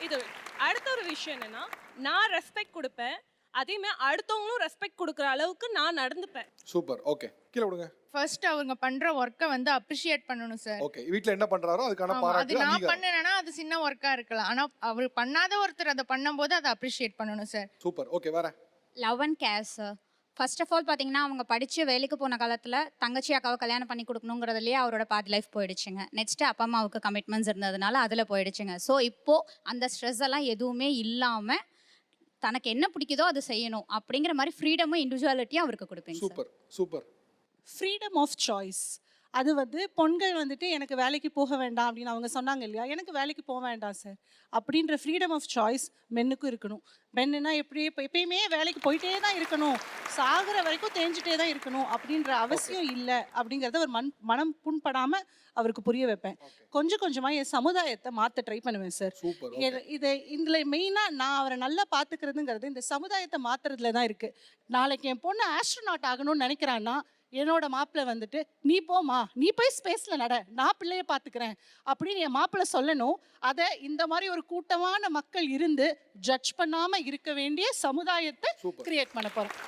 இது அடுத்த ஒரு விஷயம் என்னன்னா, நான் ரெஸ்பெக்ட் கொடுப்பேன், அதே மாதிரி அடுத்தவங்களும் ரெஸ்பெக்ட் கொடுக்குற அளவுக்கு நான் நடந்துப்பேன். சூப்பர். ஓகே, கீழே விடுங்க. ஃபர்ஸ்ட் அவங்க பண்ற ஒர்க்கை வந்து அப்ரிஷியேட் பண்ணணும் சார். ஓகே, வீட்ல என்ன பண்றாரோ அதுக்கான அது பாராட்டு நான் அங்கீகாரம். பண்ணேன்னா அது சின்ன ஒர்க்கா இருக்கலாம், ஆனா அவர் பண்ணாத ஒருத்தர் அதை பண்ணும்போது அதை அப்ரிஷியேட் பண்ணணும் சார். சூப்பர். ஓகே, வேற? Love and care sir. First of all பார்த்தீங்கன்னா, அவங்க படித்து வேலைக்கு போன காலத்தில் தங்கச்சி அக்காவை கல்யாணம் பண்ணி கொடுக்கணுங்கிறதுலேயே அவரோட பாதி லைஃப் போயிடுச்சுங்க. நெக்ஸ்ட்டு அப்பா அம்மாவுக்கு கமிட்மெண்ட்ஸ் இருந்ததுனால அதில் போயிடுச்சுங்க. ஸோ இப்போது அந்த ஸ்ட்ரெஸ் எல்லாம் எதுவுமே இல்லாமல் தனக்கு என்ன பிடிக்குதோ அது செய்யணும் அப்படிங்கிற மாதிரி ஃப்ரீடமும் இண்டிவிஜுவாலிட்டியும் அவருக்கு கொடுப்பேங்க. Super super. Freedom of choice. அது வந்து பெண்கள் வந்துட்டு எனக்கு வேலைக்கு போக வேண்டாம் அப்படின்னு அவங்க சொன்னாங்க இல்லையா, எனக்கு வேலைக்கு போக வேண்டாம் சார் அப்படின்ற ஃப்ரீடம் ஆஃப் சாய்ஸ் மென்னுக்கும் இருக்கணும். மென்னுனா எப்பயுமே வேலைக்கு போயிட்டே தான் இருக்கணும், சாகிற வரைக்கும் தேஞ்சிட்டே தான் இருக்கணும் அப்படின்ற அவசியம் இல்லை அப்படிங்கிறத ஒரு மனம் புண்படாமல் அவருக்கு புரிய வைப்பேன். கொஞ்சம் கொஞ்சமாக என் சமுதாயத்தை மாற்ற ட்ரை பண்ணுவேன் சார். இதில் மெயினாக நான் அவரை நல்லா பார்த்துக்கிறதுங்கிறது இந்த சமுதாயத்தை மாற்றுறதுல தான் இருக்குது. நாளைக்கு என் பொண்ணு ஆஸ்ட்ரோநாட் ஆகணும்னு நினைக்கிறான்னா, என்னோட மாப்பிள்ளை வந்துட்டு நீ போமா, நீ போய் ஸ்பேஸில் நட, நான் பிள்ளைய பார்த்துக்கிறேன் அப்படின்னு என் மாப்பிள்ளை சொல்லணும். அதை இந்த மாதிரி ஒரு கூட்டமான மக்கள் இருந்து ஜட்ஜ் பண்ணாமல் இருக்க வேண்டிய சமுதாயத்தை கிரியேட் பண்ண போகிறேன்.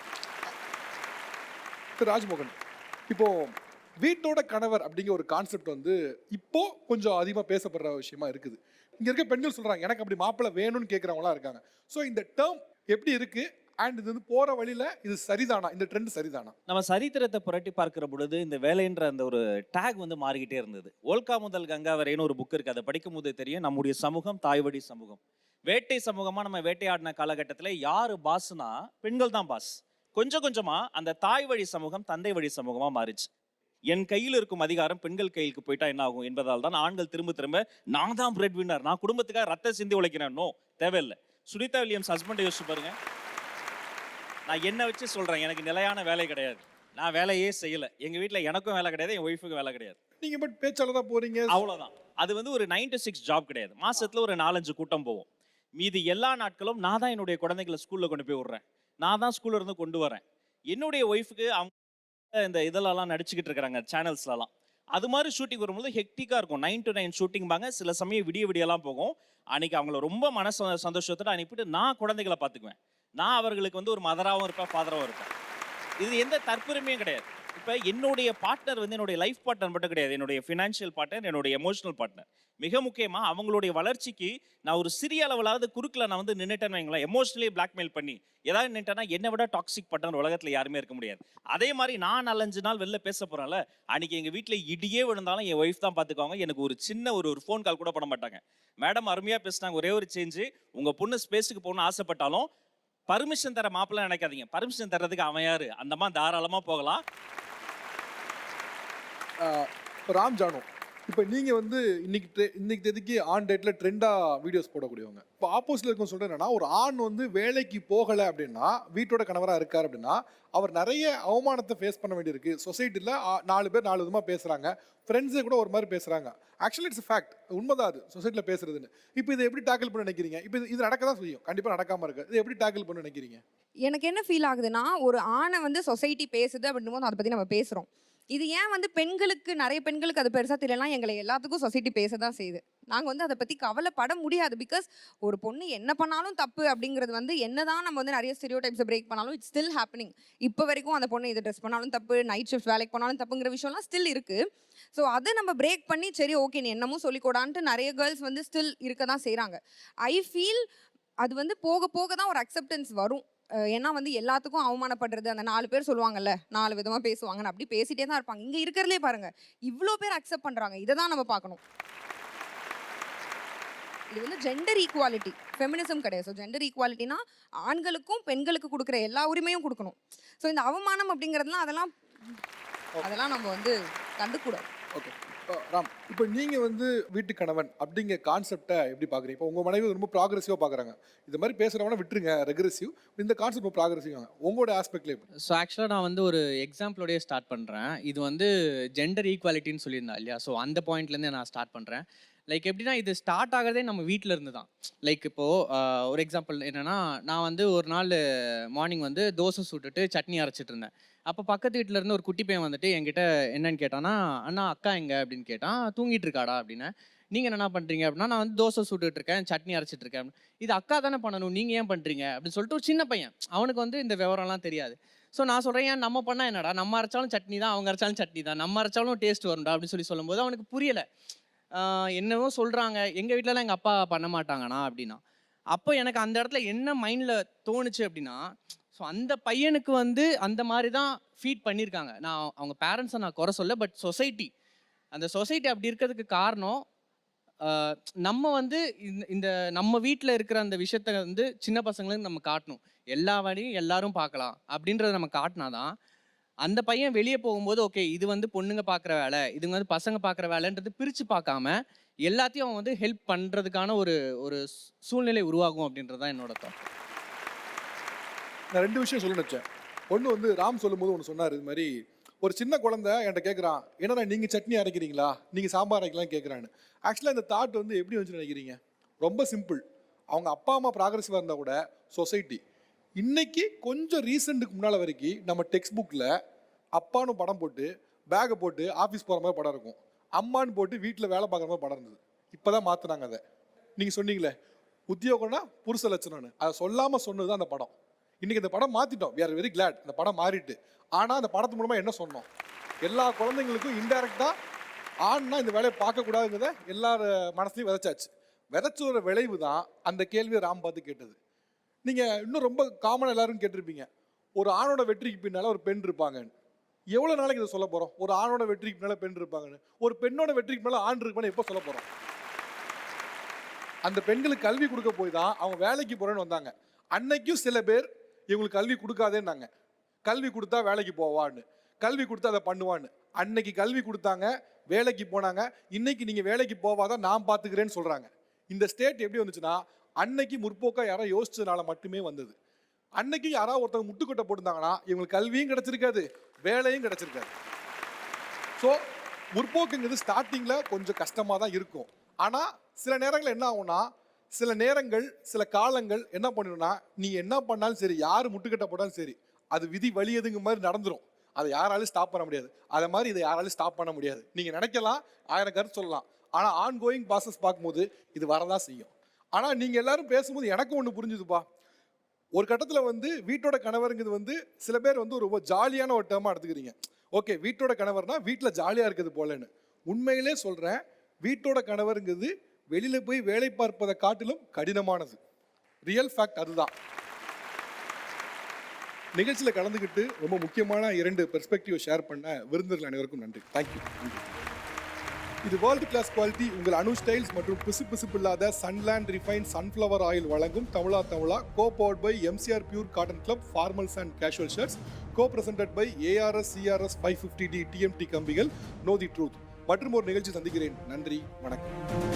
ராஜ்மோகன், இப்போ வீட்டோட கணவர் அப்படிங்கிற ஒரு கான்செப்ட் வந்து இப்போ கொஞ்சம் அதிகமாக பேசப்படுற விஷயமா இருக்குது. இங்கே இருக்க பெண்கள் சொல்கிறாங்க எனக்கு அப்படி மாப்பிள்ளை வேணும்னு கேட்குறவங்களாம் இருக்காங்க. ஸோ இந்த டேர்ம் எப்படி இருக்குது அண்ட் இது வந்து போகிற வழியில் இது சரிதானா, இந்த ட்ரெண்ட் சரிதானா? நம்ம சரித்திரத்தை புரட்டி பார்க்கிற பொழுது இந்த வேலைன்ற அந்த ஒரு டேக் வந்து மாறிக்கிட்டே இருந்தது. ஓல்கா முதல் கங்கா வரைன்னு ஒரு புக் இருக்குது, அதை படிக்கும் போது தெரியும் நம்முடைய சமூகம் தாய்வழி சமூகம். வேட்டை சமூகமாக நம்ம வேட்டையாடின காலகட்டத்தில் யார் பாஸ்னா பெண்கள் தான் பாஸ். கொஞ்சம் கொஞ்சமாக அந்த தாய் வழி சமூகம் தந்தை வழி சமூகமாக மாறிச்சு. என் கையில் இருக்கும் அதிகாரம் பெண்கள் கையிலுக்கு போயிட்டா என்ன ஆகும் என்பதால் தான் ஆண்கள் திரும்ப திரும்ப நான் தான் பிரெட் வின்னர், நான் குடும்பத்துக்காக ரத்த சிந்தி உழைக்கிறேன். நோ, தேவையில்லை. சுனிதா வில்லியம்ஸ் ஹஸ்பண்டை யோசிச்சு பாருங்க. நான் என்ன வச்சு சொல்கிறேன், எனக்கு நிலையான வேலை கிடையாது, நான் வேலையே செய்யலை, எங்கள் வீட்டில் எனக்கும் வேலை கிடையாது, என் ஒய்ஃபுக்கும் வேலை கிடையாது. நீங்கள் பட் பேச்சாளர் தான் போகிறீங்க, அவ்வளோதான். அது வந்து ஒரு 9 to 6 ஜாப் கிடையாது. மாதத்தில் ஒரு 4-5 கூட்டம் போவோம். மீதி எல்லா நாட்களும் நான் தான் என்னுடைய குழந்தைகளை ஸ்கூலில் கொண்டு போய் விடுறேன், நான் தான் ஸ்கூலில் இருந்து கொண்டு வரேன். என்னுடைய ஒய்ஃபுக்கு அவங்க இந்த இதெல்லாம் நடிச்சுக்கிட்டு இருக்கிறாங்க சேனல்ஸ்லாம். அது மாதிரி ஷூட்டிங் வரும்போது ஹெக்டிக்காக இருக்கும். 9 to 9 ஷூட்டிங் பாங்க. சில சமயம் விடியெல்லாம் போகும். அன்றைக்கி அவங்கள ரொம்ப சந்தோஷத்தோடு அனுப்பிட்டு நான் குழந்தைகளை பார்த்துக்குவேன். நான் அவர்களுக்கு வந்து ஒரு மதராகவும் இருப்பேன், ஃபாதராகவும் இருப்பேன். இது எந்த தற்பெருமையும் கிடையாது. இப்போ என்னுடைய பார்ட்னர் வந்து என்னுடைய லைஃப் பார்ட்னர் மட்டும் கிடையாது, என்னுடைய ஃபினான்ஷியல் பார்ட்னர், என்னுடைய எமோஷனல் பார்ட்னர். மிக முக்கியமாக அவங்களுடைய வளர்ச்சிக்கு நான் ஒரு சிறிய அளவிலாவது குறுக்கில் நான் வந்து நின்றுட்டேன்னு வைங்களேன், எமோஷனலி பிளாக்மெயில் பண்ணி ஏதாவது நின்றுட்டேன்னா என்னை விட டாக்ஸிக் பார்ட்னர் உலகத்தில் யாருமே இருக்க முடியாது. அதே மாதிரி நான் 4-5 நாள் வெளில பேச போகிறேன்ல, அன்றைக்கி எங்கள் வீட்டில் இடியே விழுந்தாலும் என் ஒய்ஃப் தான் பார்த்துக்குவாங்க. எனக்கு ஒரு சின்ன ஒரு ஃபோன் கால் கூட பண்ண மாட்டாங்க. மேடம் அருமையாக பேசினாங்க, ஒரே ஒரு சேஞ்சு, உங்கள் பொண்ணு ஸ்பேஸுக்கு போகணும்னு ஆசைப்பட்டாலும் பர்மிஷன் தர மாப்பிள்ள நினைக்காதீங்க, பர்மிஷன் தர்றதுக்கு அவன் யாரு, அந்தமா தாராளமாக போகலாம். ராம் ஜானு, இப்போ நீங்கள் வந்து இன்னைக்கு தேதிக்கு ஆன் டேட்டில் ட்ரெண்டாக வீடியோஸ் போடக்கூடியவங்க. இப்போ ஆப்போசிட்டில் இருக்கும் சொல்கிறேன் என்னன்னா, ஒரு ஆண் வந்து வேலைக்கு போகலை அப்படின்னா, வீட்டோட கணவராக இருக்கார் அப்படின்னா, அவர் நிறைய அவமானத்தை ஃபேஸ் பண்ண வேண்டியிருக்கு. சொசைட்டியில் 4 பேர் 4 விதமாக பேசுகிறாங்க, ஃப்ரெண்ட்ஸே கூட ஒரு மாதிரி பேசுகிறாங்க. ஆக்சுவலி இட்ஸ் ஃபேக்ட், உண்மைதான் அது சொசைட்டியில் பேசுறதுன்னு. இப்போ இதை எப்படி டேக்கிள் பண்ண நினைக்கிறீங்க? இப்போ இது நடக்க தான் செய்யும், கண்டிப்பாக நடக்காமல் இருக்கு. இதை எப்படி டேக்கிள் பண்ண நினைக்கிறீங்க? எனக்கு என்ன ஃபீல் ஆகுதுன்னா, ஒரு ஆணை வந்து சொசைட்டி பேசுது அப்படின்னும் போது அதை பற்றி நம்ம பேசுகிறோம். இது ஏன் வந்து பெண்களுக்கு, நிறைய பெண்களுக்கு அது பெருசாக தெரியலாம், எங்களை எல்லாத்துக்கும் சொசைட்டி பேச தான் செய்யுது. நாங்கள் வந்து அதை பற்றி கவலைப்பட முடியாது. பிகாஸ் ஒரு பொண்ணு என்ன பண்ணாலும் தப்பு அப்படிங்கிறது வந்து என்னதான் நம்ம வந்து நிறைய ஸ்டீரியோ டைப்ஸை பிரேக் பண்ணாலும் இட்ஸ் ஸ்டில் ஹேப்பனிங். இப்போ வரைக்கும் அந்த பொண்ணு இதை ட்ரெஸ் பண்ணாலும் தப்பு, நைட் ஷிஃப்ட் வேலைக்கு போனாலும் தப்புங்கிற விஷயம்லாம் ஸ்டில் இருக்குது. ஸோ அதை நம்ம பிரேக் பண்ணி சரி ஓகே நீ என்னமோ சொல்லிக்கூடான்ட்டு நிறைய கேர்ள்ஸ் வந்து ஸ்டில் இருக்க தான் செய்கிறாங்க. ஐ ஃபீல் அது வந்து போக போக தான் ஒரு அக்செப்டன்ஸ் வரும். ஏன்னா வந்து எல்லாத்துக்கும் அவமானப்படுறது, அந்த 4 பேர் சொல்லுவாங்கல்ல 4 விதமாக பேசுவாங்கன்னு, அப்படி பேசிட்டே தான் இருப்பாங்க. இங்கே இருக்கிறதுலே பாருங்க இவ்வளோ பேர் அக்செப்ட் பண்ணுறாங்க. இதை தான் நம்ம பார்க்கணும். இது வந்து ஜெண்டர் ஈக்குவாலிட்டி, ஃபெமினிசம் கிடையாது. ஸோ ஜெண்டர் ஈக்குவாலிட்டினா ஆண்களுக்கும் பெண்களுக்கு கொடுக்குற எல்லா உரிமையும் கொடுக்கணும். ஸோ இந்த அவமானம் அப்படிங்கிறதுலாம் அதெல்லாம் நம்ம வந்து கண்டுக்கூடாது. ஓகே ராம், இப்போ நீங்கள் வந்து வீட்டு கணவன் அப்படிங்கிற கான்செப்டை எப்படி பார்க்குறீங்க? இப்போ உங்கள் மனைவி ரொம்ப ப்ராக்ரெசிவாக பார்க்குறாங்க, இது மாதிரி பேசுகிறவனா விட்டுருங்க ரெக்ரெசிவ், இந்த கான்செப்ட் ரொம்ப ப்ராக்ரெசிவ், உங்களோட ஆஸ்பெக்ட்ல எப்படி? ஸோ ஆக்சுவலாக நான் வந்து ஒரு எக்ஸாம்பிளோடய ஸ்டார்ட் பண்ணுறேன். இது வந்து ஜெண்டர் ஈக்குவாலிட்டின்னு சொல்லியிருந்தா இல்லையா, ஸோ அந்த பாயிண்ட்லேருந்தே நான் ஸ்டார்ட் பண்ணுறேன். லைக் எப்படின்னா, இது ஸ்டார்ட் ஆகிறதே நம்ம வீட்டில் இருந்து தான். லைக் இப்போது ஒரு எக்ஸாம்பிள் என்னென்னா, நான் வந்து ஒரு நாள் மார்னிங் வந்து தோசை சுட்டுட்டு சட்னி அரைச்சிட்டு இருந்தேன். அப்போ பக்கத்து வீட்டில் இருந்து ஒரு குட்டி பையன் வந்துட்டு என்கிட்ட என்னன்னு கேட்டான்னா, அண்ணா அக்கா எங்கே அப்படின்னு கேட்டான். தூங்கிட்டு இருக்காடா அப்படின்னு. நீங்கள் என்ன பண்ணுறீங்க அப்படின்னா, நான் வந்து தோசை சுட்டுட்டு இருக்கேன், சட்னி அரைச்சிட்டு இருக்கேன். இது அக்கா தானே பண்ணணும், நீங்கள் ஏன் பண்ணுறீங்க அப்படின்னு சொல்லிட்டு ஒரு சின்ன பையன், அவனுக்கு வந்து இந்த விவரம்லாம் தெரியாது. ஸோ நான் சொல்கிறேன், ஏன் நம்ம பண்ணால் என்னடா, நம்ம அரைச்சாலும் சட்னி தான், அவங்க அரைச்சாலும் சட்னி தான், நம்ம அரைச்சாலும் டேஸ்ட் வரும்டா அப்படின்னு சொல்லும்போது அவனுக்கு புரியலை. என்னவோ சொல்கிறாங்க, எங்கள் வீட்டிலலாம் எங்கள் அப்பா பண்ண மாட்டாங்கண்ணா அப்படின்னா. அப்போ எனக்கு அந்த இடத்துல என்ன மைண்டில் தோணுச்சு அப்படின்னா, ஸோ அந்த பையனுக்கு வந்து அந்த மாதிரி தான் ஃபீட் பண்ணியிருக்காங்க. நான் அவங்க பேரண்ட்ஸை நான் குறை சொல்ல, பட் சொசைட்டி, அந்த சொசைட்டி அப்படி இருக்கிறதுக்கு காரணம் நம்ம வந்து இந்த நம்ம வீட்டில் இருக்கிற அந்த விஷயத்த வந்து சின்ன பசங்களுக்கு நம்ம காட்டணும். எல்லா வழியும் எல்லாரும் பார்க்கலாம் அப்படின்றத நம்ம காட்டினாதான் அந்த பையன் வெளியே போகும்போது ஓகே இது வந்து பொண்ணுங்க பார்க்குற வேலை, இதுங்க வந்து பசங்க பார்க்குற வேலைன்றது பிரித்து பார்க்காம எல்லாத்தையும் அவன் வந்து ஹெல்ப் பண்ணுறதுக்கான ஒரு சூழ்நிலை உருவாகும் அப்படின்றது தான் என்னோட தாட். நான் 2 விஷயம் சொல்ல நினச்சேன். ஒன்று வந்து ராம் சொல்லும்போது ஒன்று சொன்னார், இது மாதிரி ஒரு சின்ன குழந்தை என்கிட்ட கேட்குறான், என்னன்னா நீங்கள் சட்னி அரைக்கிறீங்களா, நீங்கள் சாம்பார் அரைக்கலாம் கேட்குறான்னு. ஆக்சுவலாக இந்த தாட் வந்து எப்படி வந்து நினைக்கிறீங்க? ரொம்ப சிம்பிள். அவங்க அப்பா அம்மா ப்ராக்ரெசிவாக இருந்தால் கூட சொசைட்டி இன்னைக்கு கொஞ்சம் ரீசெண்டுக்கு முன்னால் வரைக்கும் நம்ம டெக்ஸ்ட் புக்கில் அப்பான்னு படம் போட்டு பேக்கை போட்டு ஆஃபீஸ் போகிற மாதிரி படம் இருக்கும், அம்மான்னு போட்டு வீட்டில் வேலை பார்க்குற மாதிரி படம் இருந்தது. இப்போ தான் மாற்றினாங்க அதை. நீங்கள் சொன்னீங்களே உத்தியோகம்னா புருஷ லட்சணம்னு, அதை சொல்லாமல் சொன்னது தான் அந்த படம். இன்றைக்கி அந்த படம் மாற்றிட்டோம், வி ஆர் வெரி கிளாட், அந்த படம் மாறிட்டு. ஆனால் அந்த படத்து மூலமாக என்ன சொன்னோம், எல்லா குழந்தைங்களுக்கும் இன்டெரக்டாக ஆண்னா இந்த வேலையை பார்க்கக்கூடாதுங்கிறத எல்லார் மனசுலையும் விதைச்சாச்சு. விதைச்சோட விளைவு தான் அந்த கேள்வியை ராம் பார்த்து கேட்டது. நீங்கள் இன்னும் ரொம்ப காமனாக எல்லாரும் கேட்டிருப்பீங்க, ஒரு ஆணோட வெற்றிக்கு பின்னால் ஒரு பெண் இருப்பாங்கன்னு. எவ்வளோ நாளைக்கு இதை சொல்ல போகிறோம்? ஒரு ஆணோட வெற்றிக்கு பின்னால் பெண் இருப்பாங்கன்னு. ஒரு பெண்ணோட வெற்றிக்கு பின்னால் ஆண் இருப்பான்னு எப்போ சொல்ல போகிறோம்? அந்த பெண்களுக்கு கல்வி கொடுக்க போய் தான் அவங்க வேலைக்கு போகிறேன்னு வந்தாங்க. அன்னைக்கும் சில பேர் இவங்களுக்கு கல்வி கொடுக்காதேன்னாங்க, கல்வி கொடுத்தா வேலைக்கு போவான்னு, கல்வி கொடுத்தா அதை பண்ணுவான்னு. அன்னைக்கு கல்வி கொடுத்தாங்க, வேலைக்கு போனாங்க. இன்னைக்கு நீங்கள் வேலைக்கு போவாதான் நான் பார்த்துக்கிறேன்னு சொல்கிறாங்க. இந்த ஸ்டேட் எப்படி வந்துச்சுன்னா, அன்னைக்கு முற்போக்கா யாரோ யோசிச்சதுனால மட்டுமே வந்தது. அன்னைக்கு யாராவது ஒருத்தவங்க முட்டுக்கொட்டை போட்டிருந்தாங்கன்னா இவங்களுக்கு கல்வியும் கிடைச்சிருக்காது, வேலையும் கிடைச்சிருக்காது. ஸோ முற்போக்குங்கிறது ஸ்டார்டிங்கில் கொஞ்சம் கஷ்டமாக தான் இருக்கும். ஆனால் சில நேரங்கள் என்ன ஆகும்னா, சில நேரங்கள் சில காலங்கள் என்ன பண்ணிடும்னா, நீ என்ன பண்ணாலும் சரி, யார் முட்டுக்கட்டை போட்டாலும் சரி, அது விதி வழியதுங்க மாதிரி நடந்துடும். அதை யாராலும் ஸ்டாப் பண்ண முடியாது. அதை மாதிரி இதை யாராலும் ஸ்டாப் பண்ண முடியாது. நீங்கள் நினைக்கலாம், 1000 கருத்து சொல்லலாம், ஆனால் ஆன் கோயிங் ப்ராசஸ் பார்க்கும்போது இது வரதான் செய்யும். ஆனால் நீங்கள் எல்லாரும் பேசும்போது எனக்கு ஒன்று புரிஞ்சுதுப்பா. ஒரு கட்டத்தில் வந்து வீட்டோட கணவருங்கிறது வந்து சில பேர் வந்து ரொம்ப ஜாலியான ஒரு டேர்மாக எடுத்துக்கிறீங்க. ஓகே வீட்டோட கணவர்னா வீட்டில் ஜாலியாக இருக்குது போலன்னு. உண்மையிலே சொல்கிறேன், வீட்டோட கணவருங்கிறது வெளியில் போய் வேலை பார்ப்பதை காட்டிலும் கடினமானது. ரியல் ஃபேக்ட் அதுதான். நிகழ்ச்சியில் கலந்துக்கிட்டு ரொம்ப முக்கியமான 2 பெர்ஸ்பெக்டிவ் ஷேர் பண்ண விருந்தினர்கள் அனைவருக்கும் நன்றி. தேங்க்யூ. இது வேர்ல்டு கிளாஸ் குவாலிட்டி உங்கள் அனு ஸ்டைல்ஸ் மற்றும் பிசுபிசுப்பு இல்லாத சன்லேண்ட் ரிஃபைன் சன்ஃப்ளவர் ஆயில் வழங்கும் Tamizha co powered by MCR pure cotton club formals and casual shirts, co presented by ARS CRS 550D TMT கம்பிகள், நோ தி ட்ரூத். மற்றும் ஒரு நிகழ்ச்சி சந்திக்கிறேன். நன்றி, வணக்கம்.